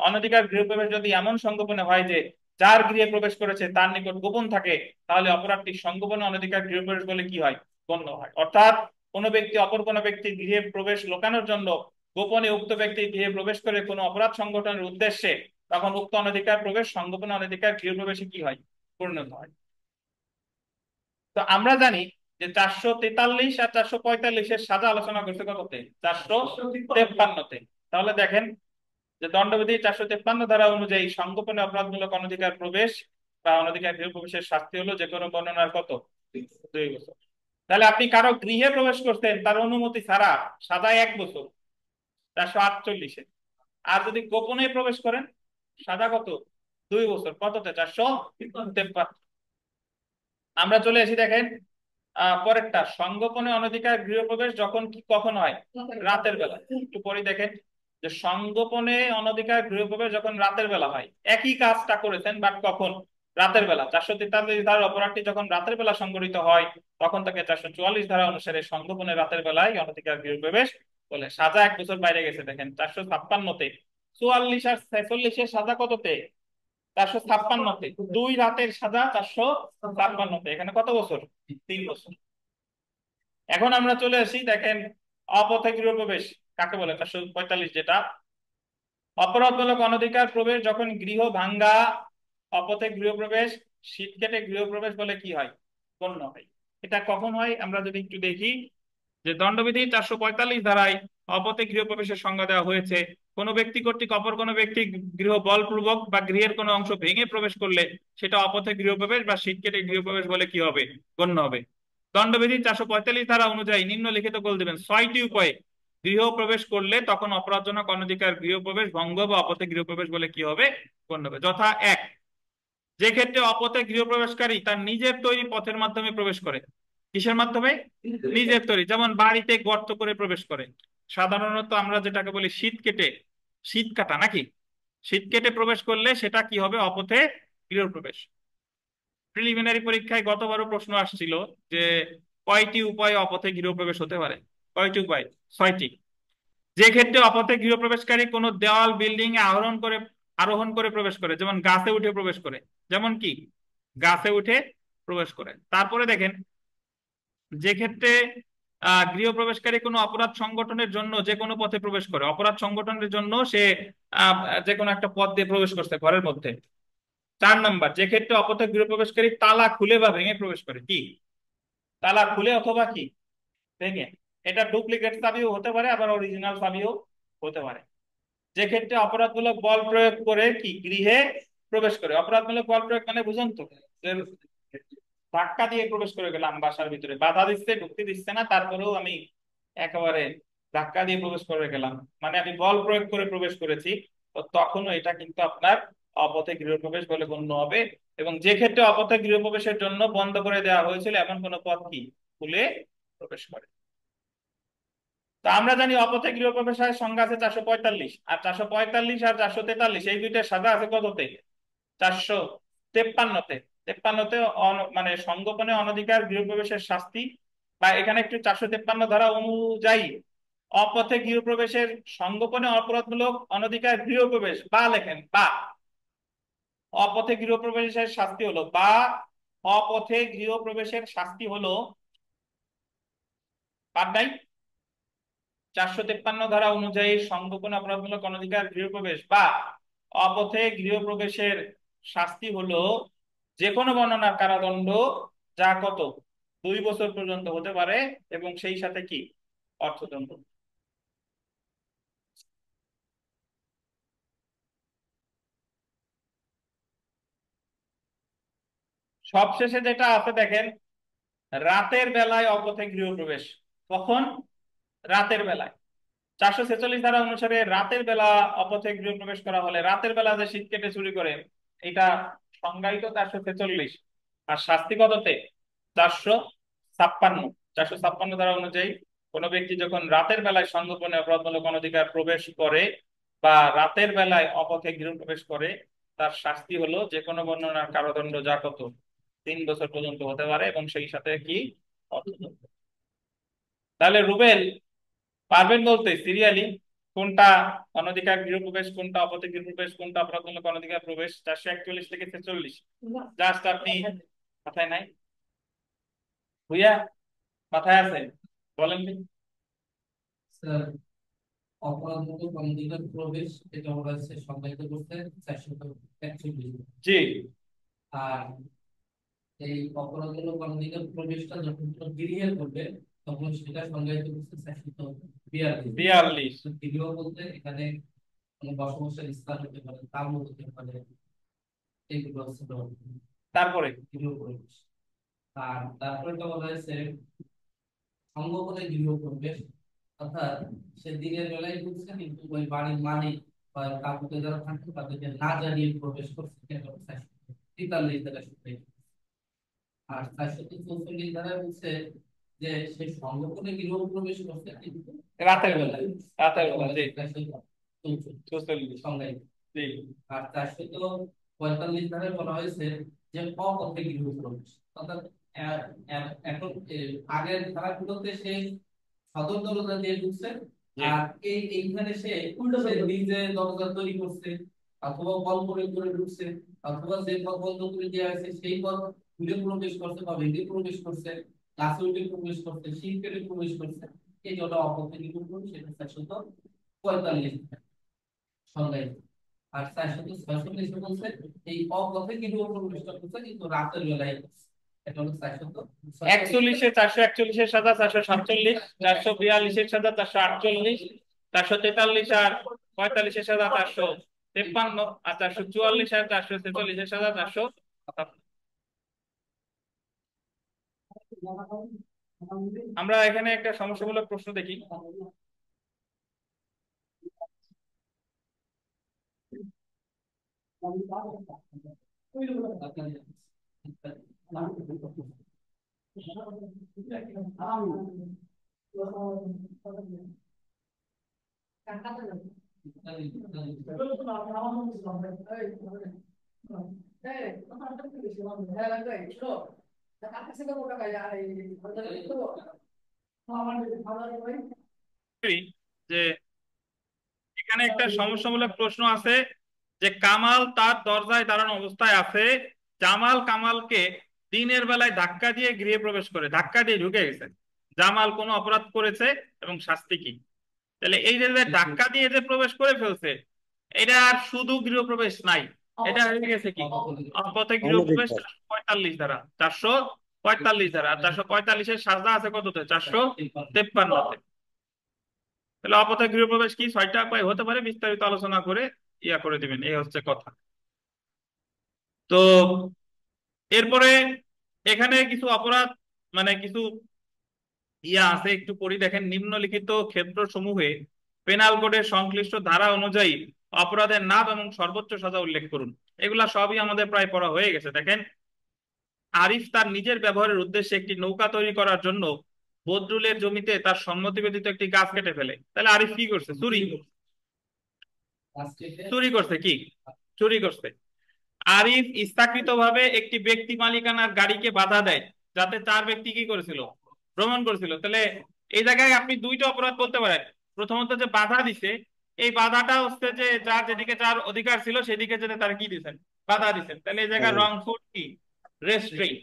অনধিকার গৃহপ্রবেশ যদি এমন সংগোপনে হয় যে যার গৃহে প্রবেশ করেছে তার নিকট গোপন থাকে, তাহলে অপরাধটি সংগোপনে অনধিকার গৃহপ্রবেশ বলে কি হয়, গণ্য হয়। অর্থাৎ কোনো ব্যক্তি অপর কোনো ব্যক্তির গৃহে প্রবেশ লোকানোর জন্য গোপনে উক্ত ব্যক্তির গৃহে প্রবেশ করে কোনো অপরাধ সংগঠনের উদ্দেশ্যে, তখন উক্ত অনধিকার প্রবেশ সংগোপনে অনধিকার গৃহ প্রবেশে কি হয়, পরিণত হয়। তো আমরা জানি যে 443 আর 445-এর সাজা আলোচনা করতে কততে, 453-তে। তাহলে দেখেন যে দণ্ডবিধি 453 ধারা অনুযায়ী সংগোপনে অপরাধমূলক অনধিকার প্রবেশ বা অনধিকার গৃহ প্রবেশের শাস্তি হলো যে কোনো বর্ণনার কত 2 বছর। তাহলে আপনি কারো গৃহে প্রবেশ করতেন তার অনুমতি ছাড়া, সাজা 1 বছর 448-এ। আর যদি গোপনে প্রবেশ করেন সাজা কত 2 বছর, কততে 453। আমরা চলে আসি, দেখেন পরেরটা, সংগোপনে অনধিকার গৃহপ্রবেশ যখন কি কখন হয়, রাতের বেলা। একটু পরে দেখেন যে সংগোপনে অনধিকার গৃহপ্রবেশ যখন রাতের বেলা হয়, একই কাজটা করেছেন বাট কখন, রাতের বেলা। 443 ধারার অপরাধটি যখন রাতের বেলা সংঘটিত হয়, তখন তাকে 444 ধারা অনুসারে সংগোপনে রাতের বেলায় অনধিকার গৃহপ্রবেশ বলে। সাজা 1 বছর বাইরে গেছে। দেখেন 456-তে, 44 আর 46-এর সাজা কততে, 456-তে। 2 রাতের সাজা 456-তে, এখানে কত বছর, 3 বছর। এখন আমরা চলে আসি, দেখেন অপথে গৃহপ্রবেশ কাকে বলে, 445 যেটা, অপরাধমূলক অনধিকার প্রবেশ যখন গৃহ ভাঙ্গা, অপথে গৃহপ্রবেশ, শীত কেটে গৃহপ্রবেশ বলে কি হয়, গণ্য হয়। এটা কখন হয় আমরা যদি একটু দেখি, যে দণ্ডবিধি 445 ধারায় অপথে গৃহপ্রবেশের সংজ্ঞা দেওয়া হয়েছে। কোনো ব্যক্তি কর্তৃক অপর কোনো ব্যক্তি গৃহ বলপূর্বক বা গৃহের কোনো অংশ ভেঙে প্রবেশ করলে সেটা অপথে গৃহপ্রবেশ বা শীত কেটে গৃহপ্রবেশ বলে কি হবে, গণ্য হবে। দণ্ডবিধি 445 ধারা অনুযায়ী নিম্নলিখিত গোল দিবেন 6টি উপায়ে গৃহ প্রবেশ করলে তখন অপরাধজনক অনধিকার গৃহপ্রবেশ ভঙ্গ বা অপথে গৃহপ্রবেশ বলে কি হবে, গণ্য হবে। যথা 1, যে ক্ষেত্রে অপথে গৃহপ্রবেশকারী তার নিজের তৈরি পথের মাধ্যমে প্রবেশ করে। কিসের মাধ্যমে, নিজের তৈরি, যেমন বাড়িতে গর্ত করে প্রবেশ করে। সাধারণত আমরা যেটাকে বলি শীত কেটে, শীত কাটা নাকি, শীত কেটে প্রবেশ করলে সেটা কি হবে, অপথে গৃহপ্রবেশ। প্রিলিমিনারি পরীক্ষায় গতবারও প্রশ্ন আসছিল যে কয়টি উপায়ে অপথে গৃহপ্রবেশ হতে পারে, কয়টি উপায়, 6টি। যে ক্ষেত্রে অপথে গৃহপ্রবেশকারী কোনো দেওয়াল, বিল্ডিং এ আরোহণ করে প্রবেশ করে, যেমন গাছে উঠে প্রবেশ করে, যেমন কি গাছে উঠে প্রবেশ করে। তারপরে দেখেন যে ক্ষেত্রে গৃহপ্রবেশকারী কোনো অপরাধ সংগঠনের জন্য যে কোনো পথে প্রবেশ করে, অপরাধ সংগঠনের জন্য সে আহ, যে কোনো একটা পথ দিয়ে প্রবেশ করছে ঘরের মধ্যে। 4 নম্বর, যে ক্ষেত্রে অপথে গৃহপ্রবেশকারী তালা খুলে বা ভেঙে প্রবেশ করে, কি তালা খুলে অথবা কি ভেঙে, এটা ডুপ্লিকেট চাবিও হতে পারে আবার অরিজিনাল চাবিও হতে পারে। যে ক্ষেত্রে অপরাধমূলক বল প্রয়োগ করে কি গৃহে প্রবেশ করে, অপরাধমূলক বল প্রয়োগ মানে বুঝুন তো, যে ধাক্কা দিয়ে প্রবেশ করে গেলাম বাসার ভিতরে, বাধা দিচ্ছে, ঢুকতে দিচ্ছে না, তারপরেও আমি একেবারে ধাক্কা দিয়ে প্রবেশ করে গেলাম, মানে আমি বল প্রয়োগ করে প্রবেশ করেছি, তো তখনও এটা কিন্তু আপনার অপথে গৃহপ্রবেশ বলে গণ্য হবে। এবং যে ক্ষেত্রে অপথে গৃহপ্রবেশের জন্য বন্ধ করে দেওয়া হয়েছিল এমন কোনো পথ কি খুলে প্রবেশ করে। তো আমরা জানি অপথে গৃহপ্রবেশের সংখ্যা আছে 445, আর 445 আর 443 এই দুইটার সাজা আছে কততে? 453তে। 53তে মানে সংগোপনে অনধিকার গৃহপ্রবেশের শাস্তি, বা এখানে একটু 453 ধারা অনুযায়ী অপথে গৃহপ্রবেশের সংগোপনে অপরাধমূলক অনধিকার গৃহপ্রবেশ বা লেখেন বা অপথে গৃহপ্রবেশের শাস্তি হলো বা অপথে গৃহপ্রবেশের শাস্তি হলো পাঠ নাই, 453 ধারা অনুযায়ী সংগোপনে অপরাধমূলক অনধিকার গৃহপ্রবেশ বা অপথে গৃহপ্রবেশের শাস্তি হলো যে কোনো বর্ণনার কারাদণ্ড, যা কত 2 বছর পর্যন্ত হতে পারে, এবং সেই সাথে কি অর্থদণ্ড। সবশেষে যেটা আছে দেখেন, রাতের বেলায় অপথে গৃহপ্রবেশ, কখন? রাতের বেলায়। 446 ধারা অনুসারে রাতের বেলা অপথে গৃহপ্রবেশ করা হলে, রাতের বেলা যে শীত কেটে চুরি করে, এটা সংজ্ঞায়িত 446, আর শাস্তি কততে? 456। 456 ধারা অনুযায়ী কোনো ব্যক্তি যখন রাতের বেলায় সংগোপনে অপরাধমূলক অনধিকার প্রবেশ করে বা রাতের বেলায় অপথে গৃহপ্রবেশ করে, তার শাস্তি হলো যে কোনো বর্ণনার কারাদণ্ড, যা কত 3 বছর পর্যন্ত হতে পারে, এবং সেই সাথে কি অর্থদণ্ড। তাহলে রুবেল পারবেন বলতে সিরিয়ালি কোনটা অনধিকার গৃহপ্রবেশ, কোনটা অপথে গৃহপ্রবেশ, কোনটা অপরাধমূলক অনধিকার প্রবেশ? 441 থেকে 46 জাস্ট আপনি মাথায় নাই? ভুইয়া মাথায় আছে? বলেন কি? স্যার, অপরাধমূলক অনধিকার প্রবেশ এটা ওরা সংজ্ঞায়িত করতে 441। জি। আর এই অপরাধমূলক অনধিকার প্রবেশটা যখন কোনো গৃহে করবে তখন সেটা সংজ্ঞায়িত করতে 442। 42। গৃহ বলতে এখানে কোনো বসবাসের স্থান হতে পারে, তাঁবু হতে পারে, এগুলো হচ্ছে তারপরে গৃহ প্রবেশ। আর তারপরে তো বলা হয়েছে সংগোপনে গৃহপ্রবেশ, অর্থাৎ সে দিনের বেলায় ঢুকছে কিন্তু ওই বাড়ির মালিক বা কাকুতে যারা থাকতো তাদেরকে না জানিয়ে প্রবেশ করছে, সেটা হচ্ছে 443 ধারা সূত্রে। আর 444 ধারায় বলছে যে সে সংগোপনে গৃহপ্রবেশ করছে কিন্তু রাতের বেলায়। রাতের বেলা, জি। 444 সংজ্ঞায়িত। জি। আর 445 ধারায় বলা হয়েছে যে অপথে গৃহপ্রবেশ, অর্থাৎ এখন আগের ধারাগুলোতে সে সদর দরজা দিয়ে ঢুকছে, জি। আর এইখানে সে সে নিজে দরজা তৈরি করছে, অথবা বল প্রয়োগ করে ঢুকছে, অথবা যে পথ বন্ধ করে দেওয়া আছে সেই পথ খুলে প্রবেশ করছে বা ভেঙে প্রবেশ করছে, গাছে উঠে প্রবেশ করছে, শীত কেটে প্রবেশ করছে, এই জন্য অপথে গৃহপ্রবেশ, সেটা 445 সংজ্ঞায়িত। আর 446 বলছে এই অপথে গৃহপ্রবেশটা করছে কিন্তু রাতের বেলায় করছে, এটা হলো 41-এ 441-এর সাজা 447, 442-এর সাজা 448, 443 আর 45-এর সাজা 453, আর 444 আর 446-এর সাজা 457। আমরা এখানে একটা সমস্যামূলক প্রশ্ন দেখি। যে এখানে একটা সমস্যামূলক প্রশ্ন আছে যে কামাল তার দরজায় দাঁড়ানো অবস্থায় আছে, জামাল কামালকে দিনের বেলায় ধাক্কা দিয়ে গৃহে প্রবেশ করে, ধাক্কা দিয়ে ঢুকে গেছে, জামাল কোনো অপরাধ করেছে এবং শাস্তি কি? তাহলে এই যে যে ধাক্কা দিয়ে যে প্রবেশ করে ফেলছে, এটা আর শুধু গৃহপ্রবেশ নাই, এটা হয়ে গেছে কি অপথে অনধিক গৃহপ্রবেশ। 445 ধারা, 445 ধারা, আর 445-এর সাজা আছে কততে? 453-তে। তাহলে অপথে গৃহপ্রবেশ কি 6টা উপায় হতে পারে, বিস্তারিত আলোচনা করে করে দিবেন, এই হচ্ছে কথা। তো এরপরে এখানে কিছু অপরাধ, মানে কিছু আছে, একটু পড়ি দেখেন। নিম্নলিখিত ক্ষেত্র সমূহে পেনাল কোডের সংশ্লিষ্ট ধারা অনুযায়ী অপরাধের নাম এবং সর্বোচ্চ সাজা উল্লেখ করুন। এগুলা সবই আমাদের প্রায় পড়া হয়ে গেছে। দেখেন, আরিফ তার নিজের ব্যবহারের উদ্দেশ্যে একটি নৌকা তৈরি করার জন্য বদরুলের জমিতে তার সম্মতি ব্যতীত একটি গাছ কেটে ফেলে। তাহলে আরিফ কি করছে? চুরি। চুরি করছে কি? চুরি করছে। আরিফ ইচ্ছাকৃতভাবে একটি ব্যক্তি মালিকানার গাড়িকে বাধা দেয়, যাতে 4 ব্যক্তি কি করেছিল? ভ্রমণ করেছিল। তাহলে এই জায়গায় আপনি দুইটা অপরাধ বলতে পারেন। প্রথমত যে বাধা দিছে, এই বাধাটা হচ্ছে যে যার যেদিকে যার অধিকার ছিল সেদিকে যেতে তার কি দিছেন? বাধা দিছেন। তাহলে এই জায়গায় রংফুল কি? রেস্ট্রেইন।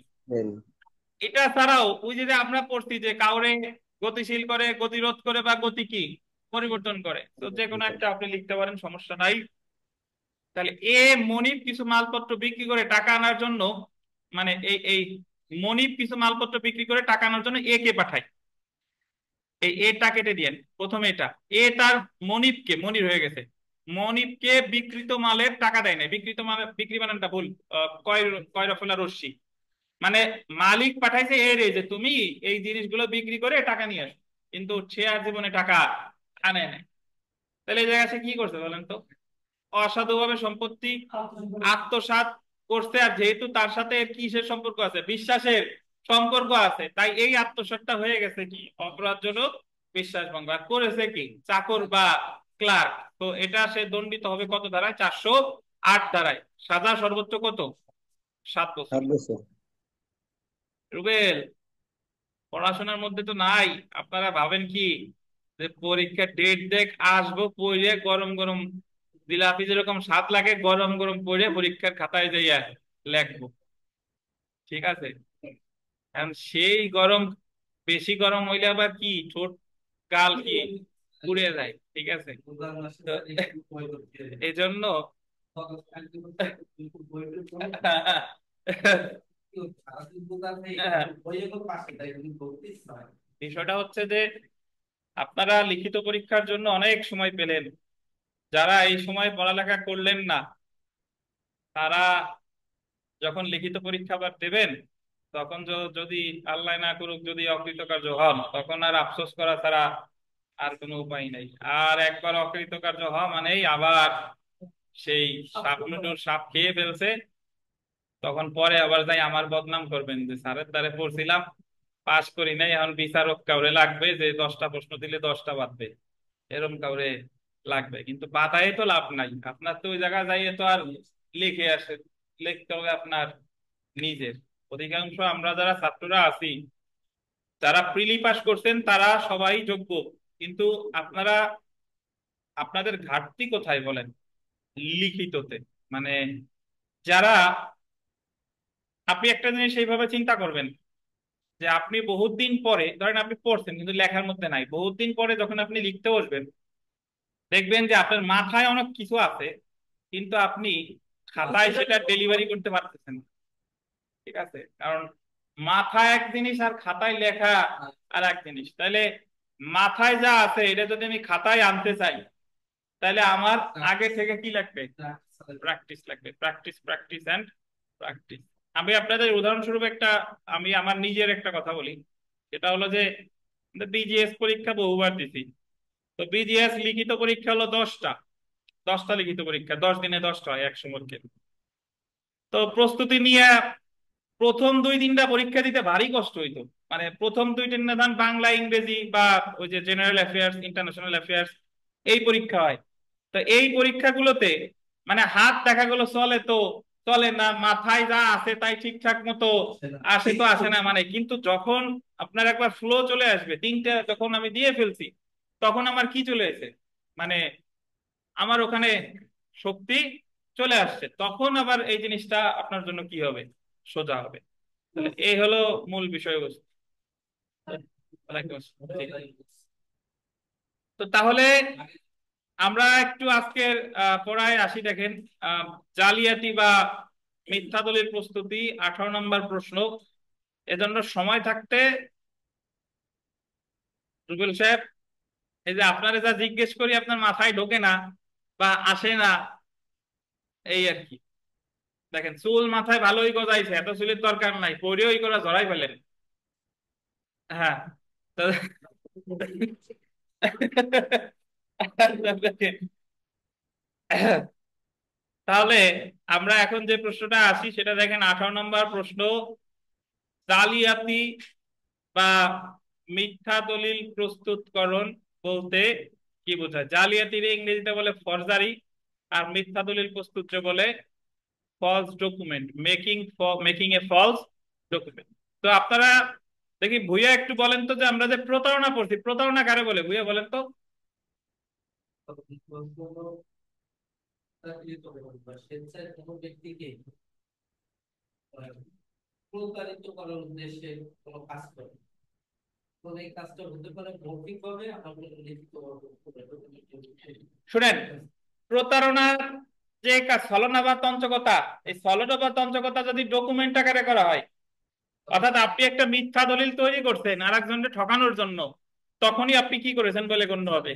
এটা ছাড়াও ওই যে যে আমরা পড়ছি যে কাউরে গতিশীল করে, গতিরোধ করে, বা গতি কি পরিবর্তন করে, তো যে কোনো একটা আপনি লিখতে পারেন, সমস্যা নাই। তাহলে মনিব কিছু মালপত্র বিক্রি করে টাকা আনার জন্য, মানে এই মনিব কিছু মালপত্র বিক্রি করে টাকা আনার জন্য কে পাঠায়। এই এটা কেটে দিয়েন প্রথমে। এটা তার মনিবকে, মনির হয়ে গেছে, মনিবকে বিকৃত মালের টাকা দেয় না। বিকৃত মালের, বিক্রি বানানটা ভুল, কয়রফলা রশ্মি, মানে মালিক পাঠাইছে রে যে তুমি এই জিনিসগুলো বিক্রি করে টাকা নিয়ে আসো, কিন্তু সে আর জীবনে টাকা আনে নাই। তাহলে এই জায়গায় সে কি করছে বলেন তো? অসাধুভাবে সম্পত্তি আত্মসাৎ করছে। আর যেহেতু তার সাথে এর কিসের সম্পর্ক আছে? বিশ্বাসের সম্পর্ক আছে, তাই এই আত্মসাৎটা হয়ে গেছে কি অপরাধজনক বিশ্বাস ভঙ্গ। আর করেছে কি? চাকর বা ক্লার্ক। তো এটা সে দণ্ডিত হবে কত ধারায়? 408 ধারায়। সাজা সর্বোচ্চ কত? 7 বছর। 7 বছর। রুবেল, পড়াশোনার মধ্যে তো নাই। আপনারা ভাবেন কি যে পরীক্ষার ডেট দেখ আসবো, পড়ে গরম গরম জিলাপি যেরকম স্বাদ লাগে, গরম গরম পড়ে পরীক্ষার খাতায় যাইয়া লেখবো? ঠিক আছে, এখন সেই গরম, বেশি গরম হইলে আবার কি ঠোঁট গাল কি পুড়ে যায়। ঠিক আছে, তো এই জন্য বিষয়টা হচ্ছে যে আপনারা লিখিত পরীক্ষার জন্য অনেক সময় পেলেন, যারা এই সময় পড়ালেখা করলেন না, তারা যখন লিখিত পরীক্ষা আবার দেবেন, তখন যদি আল্লাহ না করুক যদি অকৃতকার্য হন, তখন আর আফসোস করা ছাড়া আর কোনো উপায় নেই। আর একবার অকৃতকার্য হওয়া মানেই আবার সেই সাপ লুডোর সাপ খেয়ে ফেলছে, তখন পরে আবার যাই আমার বদনাম করবেন যে স্যারের দ্বারে পড়ছিলাম, পাশ করি নাই, এখন বিচারক কাউরে লাগবে যে 10টা প্রশ্ন দিলে 10টা বাদবে, এরকম কাউরে লাগবে। কিন্তু বাতায় তো লাভ নাই, আপনার তো ওই জায়গায় যাইয়ে তো আর লিখে আসে, লিখতে হবে আপনার নিজের। অধিকাংশ আমরা যারা ছাত্ররা আছি, যারা প্রিলি পাস করছেন, তারা সবাই যোগ্য, কিন্তু আপনারা, আপনাদের ঘাটতি কোথায় বলেন? লিখিততে। মানে যারা, আপনি একটা জিনিস এইভাবে চিন্তা করবেন যে আপনি বহুত দিন পরে, ধরেন আপনি পড়ছেন কিন্তু লেখার মধ্যে নাই, বহুত দিন পরে যখন আপনি লিখতে বসবেন, দেখবেন যে আপনার মাথায় অনেক কিছু আছে, কিন্তু আপনি খাতায় সেটা ডেলিভারি করতে পারতেছেন না। ঠিক আছে, কারণ মাথায় এক জিনিস আর খাতায় লেখা আর এক জিনিস। তাহলে মাথায় যা আছে এটা যদি আমি খাতায় আনতে চাই, তাহলে আমার আগে থেকে কি লাগবে? প্র্যাকটিস লাগবে। Practice, practice and practice. আমি আপনাদের উদাহরণস্বরূপ একটা, আমি আমার নিজের একটা কথা বলি। সেটা হলো যে বিজিএস পরীক্ষা বহুবার দিছি। তো বিজিএস লিখিত পরীক্ষা হলো 10টা, 10টা লিখিত পরীক্ষা, 10 দিনে 10টা হয় 100 মার্কের। তো প্রস্তুতি নিয়ে প্রথম 2 দিনটা পরীক্ষা দিতে ভারী কষ্ট হইতো। মানে প্রথম 2 দিন না, বাংলা ইংরেজি বা ওই যে জেনারেল অ্যাফেয়ার্স, ইন্টারন্যাশনাল অ্যাফেয়ার্স, এই পরীক্ষা হয়। তো এই পরীক্ষাগুলোতে মানে হাত দেখা গেলো চলে তো চলে না, মাথায় যা আছে তাই ঠিকঠাক মতো আসে তো আসে না, মানে কিন্তু যখন আপনার একবার ফ্লো চলে আসবে, 3টা যখন আমি দিয়ে ফেলছি, তখন আমার কি চলে এসে, মানে আমার ওখানে শক্তি চলে আসছে, তখন আবার এই জিনিসটা আপনার জন্য কি হবে? সোজা হবে। তাহলে এই হলো মূল বিষয়বস্তু। ওয়ালাইকুম আসসালাম। জি। তো তাহলে আমরা একটু আজকের পড়ায় আসি। দেখেন, আহ, জালিয়াতি বা মিথ্যা দলিল প্রস্তুতি, 18 নম্বর প্রশ্ন। এজন্য সময় থাকতে রুবেল সাহেব, এই যে আপনারা যা জিজ্ঞেস করি আপনার মাথায় ঢোকে না বা আসে না, এই আর কি। দেখেন, চুল মাথায় ভালোই গজাইছে, এত চুলের দরকার নাই, পরেও ওই করে জড়াই ফেলেন। হ্যাঁ। তো তাহলে আমরা এখন যে প্রশ্নটা আসি সেটা দেখেন, 18 নম্বর প্রশ্ন। জালিয়াতি বা মিথ্যা দলিল প্রস্তুতকরণ বলতে কি বোঝায়? জালিয়াতির ইংরেজিতে বলে ফরজারি, আর মিথ্যা দলিল প্রস্তুত বলে false document, making a false document. তো আপনারা দেখি ভুইয়া একটু বলেন তো, যে আমরা যে প্রতারণা করছি, প্রতারণা কারে বলে? ভুইয়া বলেন তো। স্বেচ্ছায় কোনো ব্যক্তিকে প্রতারিত করার উদ্দেশ্যে কোনো কাজ করে, তখন এই কাজটা হতে পারে মৌখিকভাবে, আবার লিখিতভাবে। শুনেন, প্রতারণার যে কাজ, ছলনা বা তঞ্চকতা, এই ছলনা বা তঞ্চকতা যদি ডকুমেন্ট আকারে করা হয়, অর্থাৎ আপনি একটা মিথ্যা দলিল তৈরি করছেন আর একজনকে ঠকানোর জন্য, তখনই আপনি কি করেছেন বলে গণ্য হবে,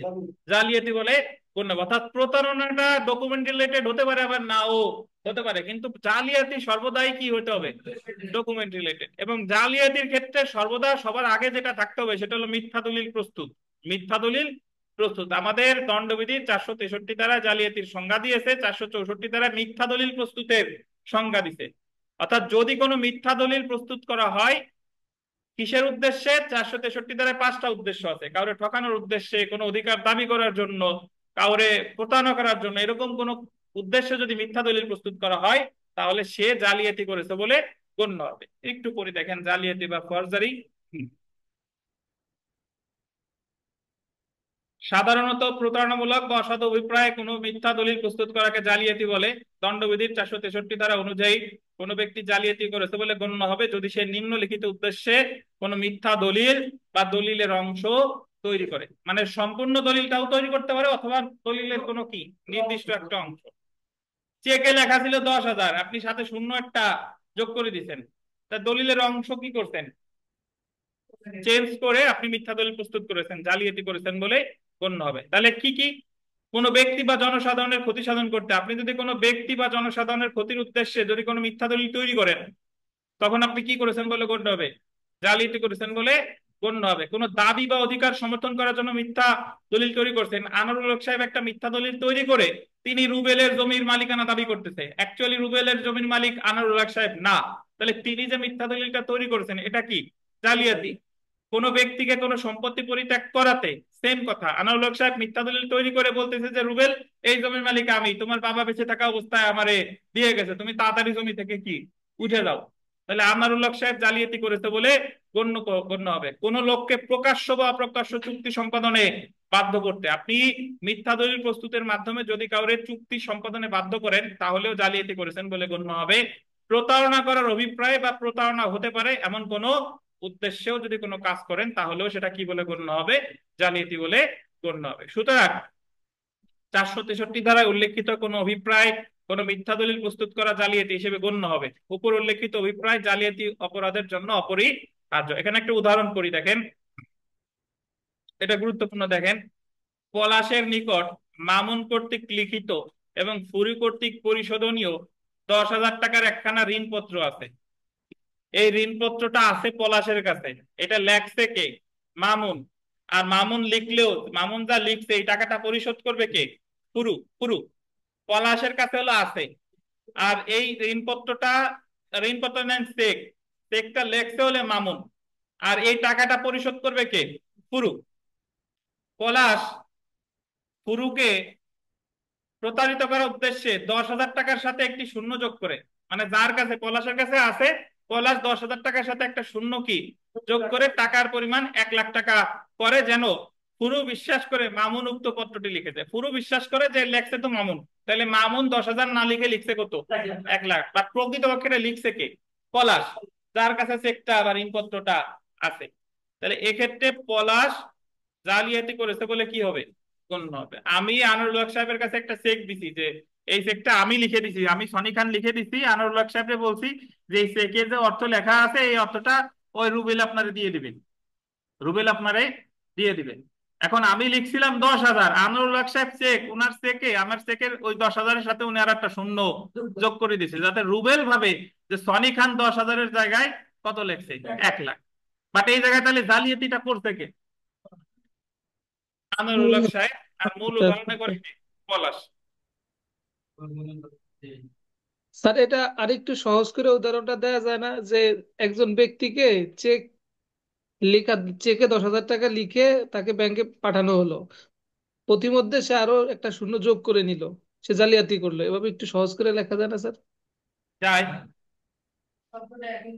জালিয়াতি বলে গণ্য হবে। অর্থাৎ প্রতারণাটা ডকুমেন্ট রিলেটেড হতে পারে, আবার নাও হতে পারে, কিন্তু জালিয়াতি সর্বদাই কি হতে হবে? Document related. এবং জালিয়াতির ক্ষেত্রে সর্বদা সবার আগে যেটা থাকতে হবে সেটা হলো মিথ্যা দলিল প্রস্তুত। মিথ্যা দলিল প্রস্তুত। আমাদের দণ্ডবিধির 463 ধারা জালিয়াতির সংজ্ঞা দিয়েছে, 464 ধারা মিথ্যা দলিল প্রস্তুতের সংজ্ঞা দিছে। অর্থাৎ যদি কোনো মিথ্যা দলিল প্রস্তুত করা হয় কিসের উদ্দেশ্যে? 463 ধারায় 5টা উদ্দেশ্য আছে। কাউরে ঠকানোর উদ্দেশ্যে, কোনো অধিকার দাবি করার জন্য, কাউরে প্রতারণা করার জন্য, এরকম কোন উদ্দেশ্যে যদি মিথ্যা দলিল প্রস্তুত করা হয় তাহলে সে জালিয়াতি করেছে বলে গণ্য হবে। একটু পরে দেখেন জালিয়াতি বা ফরজারি। সাধারণত প্রতারণামূলক বা অসৎ অভিপ্রায়ে কোনো মিথ্যা দলিল প্রস্তুত করাকে জালিয়াতি বলে। দণ্ডবিধির 463 ধারা অনুযায়ী কোনো ব্যক্তি জালিয়াতি করেছে বলে গণ্য হবে যদি সে নিম্নলিখিত উদ্দেশ্যে কোনো মিথ্যা দলিল বা দলিলের অংশ তৈরি করে। মানে সম্পূর্ণ দলিলটাও তৈরি করতে পারে, অথবা দলিলের কোনো কি নির্দিষ্ট একটা অংশ। চেকে লেখা ছিল 10,000, আপনি সাথে শূন্য একটা যোগ করে দিচ্ছেন, তা দলিলের অংশ কি করছেন? চেঞ্জ করে আপনি মিথ্যা দলিল প্রস্তুত করেছেন, জালিয়াতি করেছেন বলে গণ্য হবে। তাহলে কি কি? কোনো ব্যক্তি বা জনসাধারণের ক্ষতি সাধন করতে, আপনি যদি কোনো ব্যক্তি বা জনসাধারণের ক্ষতির উদ্দেশ্যে যদি কোনো মিথ্যা দলিল তৈরি করেন, তখন আপনি কি করেছেন বলে গণ্য হবে? জালিয়াতি করেছেন বলে গণ্য হবে। কোনো দাবি বা অধিকার সমর্থন করার জন্য মিথ্যা দলিল তৈরি করছেন। আনোয়ারুল হক সাহেব একটা মিথ্যা দলিল তৈরি করে তিনি রুবেলের জমির মালিকানা দাবি করতেছে, অ্যাকচুয়ালি রুবেলের জমির মালিক আনোয়ারুল হক সাহেব না। তাহলে তিনি যে মিথ্যা দলিলটা তৈরি করেছেন এটা কি? জালিয়াতি। কোনো ব্যক্তিকে কোনো সম্পত্তি পরিত্যাগ করাতে সেম কথা, আনোয়ারুল হক সাহেব মিথ্যা দলিল তৈরি করে বলতেছে যে রুবেল, এই জমির মালিক আমি, তোমার বাবা বেঁচে থাকা অবস্থায় আমারে দিয়ে গেছে, তুমি তাড়াতাড়ি জমি থেকে কি উঠে যাও। তাহলে আনোয়ারুল হক সাহেব জালিয়াতি করেছে বলে গণ্য হবে। কোন লোককে প্রকাশ্য বা অপ্রকাশ্য চুক্তি সম্পাদনে বাধ্য করতে, আপনি মিথ্যা দলিল প্রস্তুতের মাধ্যমে যদি কাউরে চুক্তি সম্পাদনে বাধ্য করেন তাহলেও জালিয়াতি করেছেন বলে গণ্য হবে। প্রতারণা করার অভিপ্রায় বা প্রতারণা হতে পারে এমন কোন উদ্দেশ্যেও যদি কোনো কাজ করেন তাহলেও সেটা কি বলে গণ্য হবে? জালিয়াতি বলে গণ্য হবে। সুতরাং 463 ধারায় উল্লেখিত কোন অভিপ্রায় কোন মিথ্যা দলিল প্রস্তুত করা জালিয়াতি হিসেবে গণ্য হবে। উপর উল্লেখিত অভিপ্রায় জালিয়াতি অপরাধের জন্য অপরিহার্য। এখানে একটা উদাহরণ করি, দেখেন, এটা গুরুত্বপূর্ণ। দেখেন, পলাশের নিকট মামুন কর্তৃক লিখিত এবং ফুরি কর্তৃক পরিশোধনীয় 10,000 টাকার একখানা ঋণপত্র আছে। এই ঋণপত্রটা আছে পলাশের কাছে, এটা লেখছে কে? মামুন। আর মামুন লিখলেও, মামুন যা লিখছে এই টাকাটা পরিশোধ করবে কে? ফুরু। ফুরু পলাশের কাছে হলো আছে। আর এই ঋণপত্র নেন চেক, চেকটা লেখছে হলে মামুন, আর এই টাকাটা পরিশোধ করবে কে? ফুরু। পলাশ ফুরুকে প্রতারিত করার উদ্দেশ্যে 10,000 টাকার সাথে একটি শূন্য যোগ করে, মানে যার কাছে পলাশের কাছে আছে, পলাশ 10,000 টাকার সাথে একটা শূন্য কি যোগ করে টাকার পরিমাণ 1,00,000 টাকা করে, যেন ফুরু বিশ্বাস করে মামুন উক্ত পত্রটি লিখেছে। ফুরু বিশ্বাস করে যে লেখছে তো মামুন, তাহলে মামুন 10,000 না লিখে লিখছে কত? 1,00,000। বা প্রকৃতপক্ষে লিখছে কে? পলাশ। যার কাছে চেকটা বা ঋণপত্রটা আছে। তাহলে এক্ষেত্রে পলাশ জালিয়াতি করেছে বলে কি হবে? গণ্য হবে। আমি আনোয়ারুল হক সাহেবের কাছে একটা চেক দিছি, যে এই চেকটা আমি লিখে দিছি, আমি সনি খান লিখে দিছি, আনোয়ারুল হক সাহেবকে বলছি যে এই চেকের যে অর্থ লেখা আছে এই অর্থটা ওই রুবেল আপনারে দিয়ে দিবেন, রুবেল আপনারে দিয়ে দিবেন। এখন আমি লিখছিলাম 10,000, আনোয়ারুল হক সাহেব চেক, ওনার চেকে আমার চেকের ওই 10,000-এর সাথে উনি আর একটা শূন্য যোগ করে দিছে, যাতে রুবেল ভাবে যে সনি খান 10,000-এর জায়গায় কত লিখছে, 1 লাখ। বাট এই জায়গায় তাহলে জালিয়াতিটা করছে কে? আনোয়ারুল হক সাহেব। আর মূল উদাহরণে করে কে? পলাশ। স্যার এটা আরেকটু সহজ করে উদাহরণটা দেওয়া যায় না, যে একজন ব্যক্তিকে চেক লেখা, চেকে 10,000 টাকা লিখে তাকে ব্যাংকে পাঠানো হলো, প্রতিমধ্যে সে আরো একটা শূন্য যোগ করে নিল, সে জালিয়াতি করলো। এভাবে একটু সহজ করে লেখা যায় না স্যার? যাই, সবগুলো একই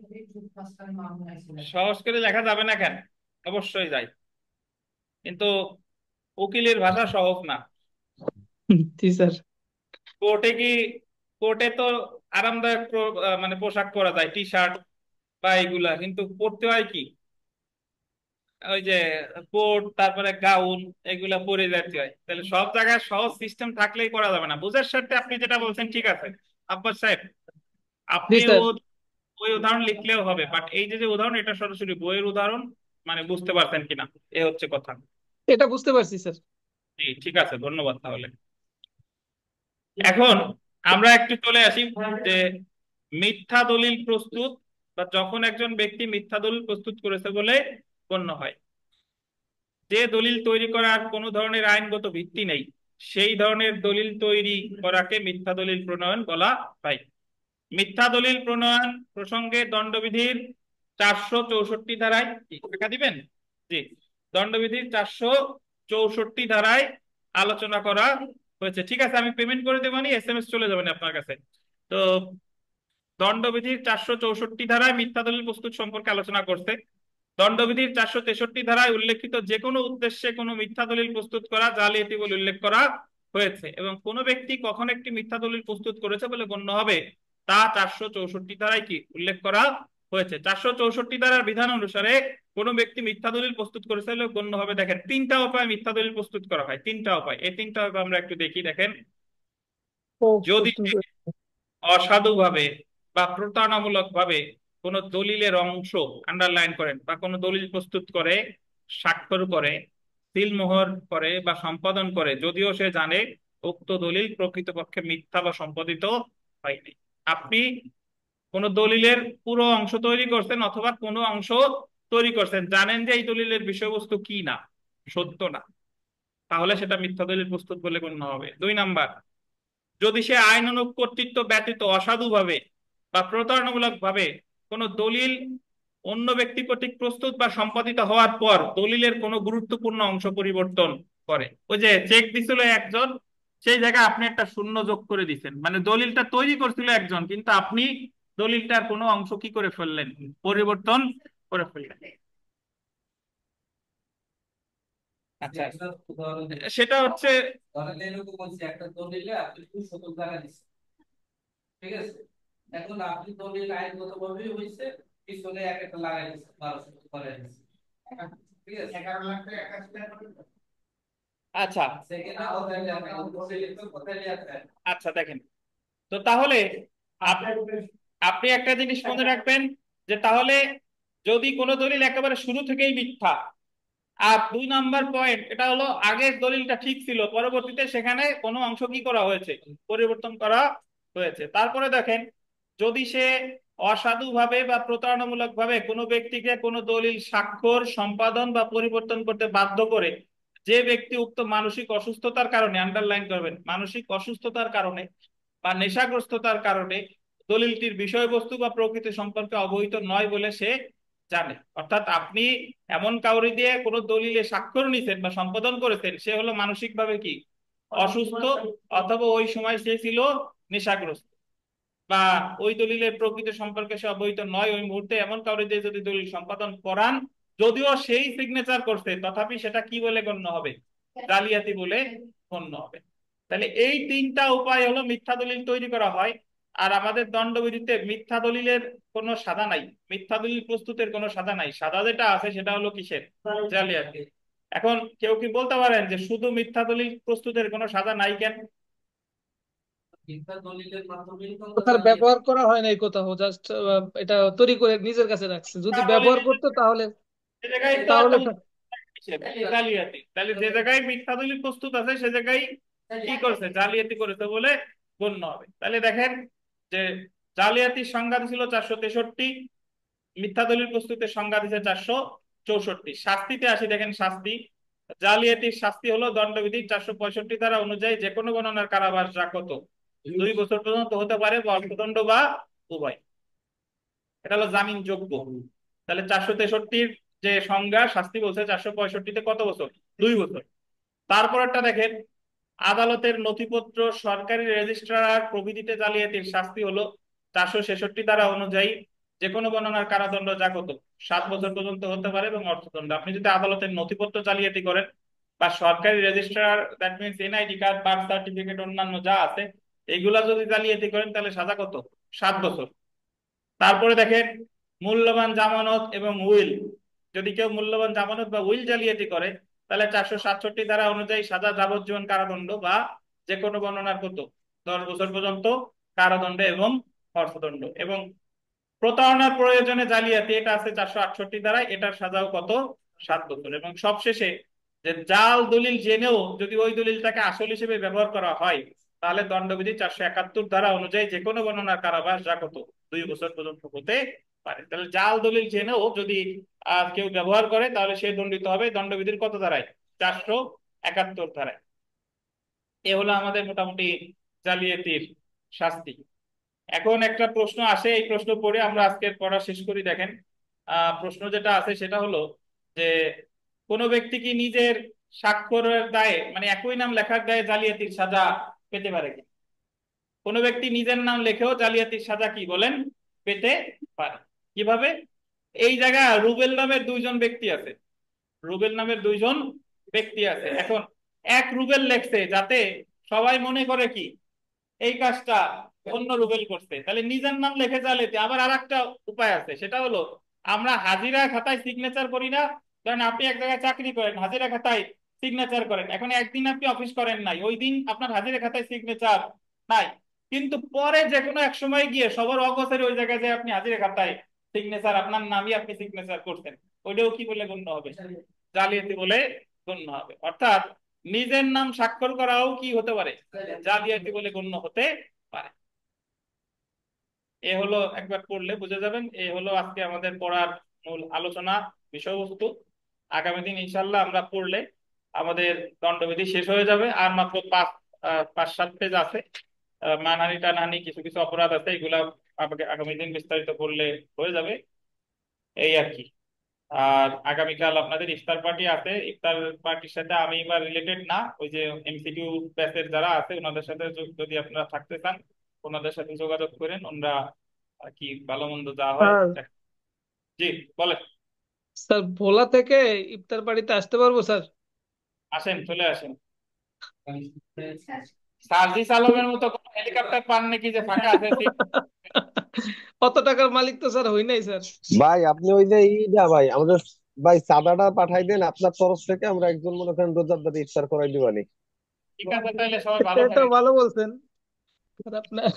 মাঝখানে মামলা ছিল। সহজ করে লেখা যাবে না কেন? অবশ্যই যাই, কিন্তু উকিলের ভাষা সহজ না। জি স্যার। কোর্টে কি, কোর্টে তো আরামদায়ক মানে পোশাক পরা যায়, টি শার্ট বা এগুলা, কিন্তু পরতে হয় কি ওই যে কোট, তারপরে গাউন, এগুলা পরে যেতে হয়। তাহলে সব জায়গায় সহজ সিস্টেম থাকলেই করা যাবে না। বুঝার স্বার্থে আপনি যেটা বলছেন ঠিক আছে আব্বাস সাহেব, জি আপনি স্যার, ওই উদাহরণ লিখলেও হবে, বাট এই যে যে উদাহরণ, এটা সরাসরি বইয়ের উদাহরণ, মানে বুঝতে পারছেন কিনা এ হচ্ছে কথা। এটা বুঝতে পারছি স্যার। জি ঠিক আছে, ধন্যবাদ। তাহলে এখন আমরা একটু চলে আসি যে মিথ্যা দলিল প্রস্তুত, বা যখন একজন ব্যক্তি মিথ্যা দলিল প্রস্তুত করেছে বলে গণ্য হয়। যে দলিল তৈরি করার কোনো ধরনের আইনগত ভিত্তি নেই, সেই ধরনের দলিল তৈরি করাকে মিথ্যা দলিল প্রণয়ন বলা হয়। মিথ্যা দলিল প্রণয়ন প্রসঙ্গে দণ্ডবিধির 464 ধারায় টাকা দিবেন, জি, দণ্ডবিধির 464 ধারায় আলোচনা করা হয়েছে। ঠিক আছে, আমি পেমেন্ট করে দেবো, SMS চলে যাবেন আপনার কাছে। তো দণ্ডবিধির 464 ধারায় মিথ্যা দলিল প্রস্তুত সম্পর্কে আলোচনা করছে। দণ্ডবিধির 463 ধারায় উল্লেখিত যে কোনো উদ্দেশ্যে কোনো মিথ্যা দলিল প্রস্তুত করা জালিয়াতি বলে উল্লেখ করা হয়েছে, এবং কোনো ব্যক্তি কখন একটি মিথ্যা দলিল প্রস্তুত করেছে বলে গণ্য হবে তা 464 ধারায় কি উল্লেখ করা হয়েছে। 464 ধারার বিধান অনুসারে কোনো ব্যক্তি মিথ্যা দলিল প্রস্তুত করেছে বলে গণ্য হবে। দেখেন, 3টা উপায় মিথ্যা দলিল প্রস্তুত করা হয়, 3টা উপায়। এই 3টা উপায় আমরা একটু দেখি। দেখেন, ও, যদি প্রশ্ন করে। অসাধুভাবে বা প্রতারণামূলক ভাবে কোন দলিলের অংশ, আন্ডারলাইন করেন, বা কোন দলিল প্রস্তুত করে, স্বাক্ষর করে, সিলমোহর করে বা সম্পাদন করে, যদিও সে জানে উক্ত দলিল প্রকৃতপক্ষে মিথ্যা বা সম্পাদিত হয়নি। আপনি কোন দলিলের পুরো অংশ তৈরি করছেন অথবা কোনো অংশ তৈরি করছেন, জানেন যে এই দলিলের বিষয়বস্তু কি না, সত্য না, তাহলে সেটা মিথ্যা দলিল প্রস্তুত বলে গণ্য হবে। 2 নাম্বার, যদি সে আইনানুগ কর্তৃত্ব ব্যতীত অসাধুভাবে বা প্রতারণামূলক ভাবে কোনো দলিল অন্য ব্যক্তি কর্তৃক প্রস্তুত বা সম্পাদিত হওয়ার পর দলিলের কোনো গুরুত্বপূর্ণ অংশ পরিবর্তন করে। ওই যে চেক দিছিল একজন, সেই জায়গায় আপনি একটা শূন্য যোগ করে দিচ্ছেন, মানে দলিলটা তৈরি করছিল একজন, কিন্তু আপনি দলিলটার কোনো অংশ কি করে ফেললেন, পরিবর্তন করে ফেললেন। আচ্ছা, সেটা হচ্ছে ধরেন এরকম বলছি, একটা দলিলে আপনি 200 টাকা দিচ্ছেন, ঠিক আছে? এখন আপনি দলিল আইনগত ভাবে হয়েছে, পিছনে একটা লাগাই দিচ্ছেন, 1200 করে দিচ্ছেন, ঠিক আছে? 11 লাখ টাকা 81 টাকা করে। আচ্ছা সেকেন্ডে কোথায় যাবে, দলিল তো কোথায় যাবে? আচ্ছা দেখেন, তো তাহলে আপনি একটা জিনিস মনে রাখবেন, যে তাহলে যদি কোনো দলিল একেবারে শুরু থেকেই মিথ্যা, আর 2 নাম্বার পয়েন্ট এটা হলো আগের দলিলটা ঠিক ছিল, পরবর্তীতে সেখানে কোনো অংশ কি করা হয়েছে, পরিবর্তন করা হয়েছে। তারপরে দেখেন, যদি সে অসাধুভাবে বা প্রতারণামূলক ভাবে কোনো ব্যক্তিকে কোনো দলিল স্বাক্ষর, সম্পাদন বা পরিবর্তন করতে বাধ্য করে, যে ব্যক্তি উক্ত মানসিক অসুস্থতার কারণে, আন্ডারলাইন করবেন, মানসিক অসুস্থতার কারণে বা নেশাগ্রস্ততার কারণে দলিলটির বিষয়বস্তু বা প্রকৃতি সম্পর্কে অবহিত নয় বলে সে জানে। অর্থাৎ আপনি এমন কাউরি দিয়ে কোনো দলিলে স্বাক্ষর নিছেন বা সম্পাদন করেছেন, সে হলো মানসিক ভাবে কি অসুস্থ, অথবা ওই সময় সে ছিল নেশাগ্রস্ত, বা ওই দলিলের প্রকৃতি সম্পর্কে সে অবহিত নয়, ওই মুহূর্তে এমন কাউরি দিয়ে যদি দলিল সম্পাদন করান, যদিও সেই সিগনেচার করছে, তথাপি সেটা কি বলে গণ্য হবে, জালিয়াতি বলে গণ্য হবে। তাহলে এই 3টা উপায় হলো মিথ্যা দলিল তৈরি করা হয়। আর আমাদের দণ্ডবিধিতে মিথ্যা দলিলের কোনো সাজা নাই, মিথ্যা দলিল প্রস্তুতের কোনো সাজা নাই। সাজা যেটা আছে সেটা হলো কিসের? জালিয়াতি। এখন কেউ কি বলতে পারেন যে শুধু মিথ্যা দলিল প্রস্তুতের কোনো সাজা নাই কেন? মিথ্যা দলিলের মাধ্যমে তো আমরা তার জালিয়াতি ব্যবহার করা হয় না, এই কোথাও জাস্ট এটা তৈরি করে নিজের কাছে রাখছে, যদি মিথ্যা ব্যবহার দলিলের করতো তাহলে সে জায়গায় তো তাহলে কিসের? জালিয়াতি। তাহলে যে জায়গায় মিথ্যা দলিল প্রস্তুত আছে সে জায়গায় কি করছে? জালিয়াতি করেছে বলে গণ্য হবে। তাহলে দেখেন যে জালিয়াতির সংজ্ঞা ছিল 463, মিথ্যা দলিল প্রস্তুতের সংজ্ঞা দিচ্ছে 464। শাস্তিতে আসি, দেখেন শাস্তি। জালিয়াতির শাস্তি হলো দণ্ডবিধি 465 ধারা অনুযায়ী যে কোনো গণনার কারাবাস যা কত 2 বছর পর্যন্ত হতে পারে, বা অর্থদণ্ড বা উভয়। এটা হলো জামিন যোগ্য। তাহলে 463-র যে সংজ্ঞা শাস্তি বলছে, 465-তে কত বছর? 2 বছর। তারপরটা দেখেন, আদালতের নথিপত্র, সরকারি রেজিস্ট্রার প্রভৃতিতে জালিয়াতির শাস্তি হলো 466 ধারা অনুযায়ী যে কোনো গণনার কারাদণ্ড যা কত 7 বছর পর্যন্ত হতে পারে এবং অর্থদণ্ড। আপনি যদি আদালতের নথিপত্র জালিয়াতি করেন বা সরকারি registrar, that means NID card, birth certificate, অন্যান্য যা আছে এইগুলা যদি জালিয়াতি করেন তাহলে সাজা কত? 7 বছর। তারপরে দেখেন, মূল্যবান জামানত এবং উইল, যদি কেউ মূল্যবান জামানত বা উইল জালিয়াতি করে তাহলে 467 ধারা অনুযায়ী সাজা যাবজ্জীবন কারাদণ্ড বা যে কোনো গণনার কত 10 বছর পর্যন্ত কারাদণ্ড এবং অর্থদণ্ড। এবং প্রতারণার প্রয়োজনে জালিয়াতি, এটা আছে 468 ধারায়, এটার সাজাও কত? 7 বছর। এবং সবশেষে যে জাল দলিল জেনেও যদি ওই দলিলটাকে আসল হিসেবে ব্যবহার করা হয় তাহলে দণ্ডবিধি 471 ধারা অনুযায়ী যে কোনো গণনার কারাবাস যা কত 2 বছর পর্যন্ত হতে পারে। তাহলে জাল দলিল জেনেও যদি কেউ ব্যবহার করে তাহলে সে দণ্ডিত হবে দণ্ডবিধির কত ধারায়? 471 ধারায়। এ হলো আমাদের মোটামুটি জালিয়াতির শাস্তি। এখন একটা প্রশ্ন আসে, এই প্রশ্ন পড়ে আমরা আজকের পড়া শেষ করি। দেখেন, প্রশ্ন যেটা আছে সেটা হলো যে কোনো ব্যক্তি কি নিজের স্বাক্ষরের দায়ে, মানে একই নাম লেখার দায়ে জালিয়াতির সাজা পেতে পারে কি? কোনো ব্যক্তি নিজের নাম লেখেও জালিয়াতির সাজা কি বলেন? পেতে পারে। কিভাবে? এই জায়গায় রুবেল নামের 2জন ব্যক্তি আছে, রুবেল নামের 2জন ব্যক্তি আছে। এখন এক রুবেল লেখছে যাতে সবাই মনে করে কি এই কাজটা অন্য রুবেল করছে, তাহলে নিজের নাম লিখে জালিয়াতি। আবার আর একটা উপায় আছে, সেটা হলো আমরা হাজিরা খাতায় সিগনেচার করি না? কারণ আপনি এক জায়গায় চাকরি করেন, হাজিরা খাতায় সিগনেচার করেন। এখন একদিন আপনি অফিস করেন নাই, ওই দিন আপনার হাজিরা খাতায় সিগনেচার নাই, কিন্তু পরে যে কোনো এক সময় গিয়ে সবার অগোচরে ওই জায়গায় যে আপনি হাজিরা খাতায় সিগনেচার, আপনার নামই আপনি সিগনেচার করছেন, ওইটাও কি বলে গণ্য হবে? জালিয়াতি বলে গণ্য হবে। অর্থাৎ নিজের নাম স্বাক্ষর করাও কি হতে পারে? জালিয়াতি বলে গণ্য হতে পারে। এ হলো, একবার পড়লে বুঝে যাবেন। এ হলো আজকে আমাদের পড়ার মূল আলোচনা বিষয়বস্তু। আগামী দিন ইনশাল্লাহ আমরা পড়লে আমাদের দণ্ডবিধি শেষ হয়ে যাবে। আর মাত্র 5-7 পেজ আছে। মানহানি টানহানি কিছু কিছু অপরাধ আছে, এগুলা আমাকে আগামী দিন বিস্তারিত পড়লে হয়ে যাবে, এই আর কি। আর আগামীকাল আপনাদের ইফতার পার্টি আছে। ইফতার পার্টির সাথে আমি এবার রিলেটেড না, ওই যে এমসিকিউ ব্যাচের যারা আছে ওনাদের সাথে যদি আপনারা থাকতে চান ওনাদের সাথে যোগাযোগ করেন, ওনারা আর কি ভালো মন্দ যা হয় স্যার, জি বলেন। স্যার ভোলা থেকে ইফতার বাড়িতে আসতে পারবো স্যার? আসেন, চলে আসেন। সার্জিস আলমের মতো কোন হেলিকপ্টার পান নাকি যে ফাঁকা আছে সিট? অত টাকার মালিক তো স্যার হই নাই স্যার। ভাই আপনি ওই যে ইটা ভাই আমাদের ভাই চাঁদাটা পাঠাই দেন আপনার তরফ থেকে, আমরা একজন মনে করেন রোজার দাঁড়িয়ে ইফতার করাই দিবানি। ঠিক আছে, তাহলে সবাই ভালো এটা থাকেন। ভালো বলছেন স্যার আপনার।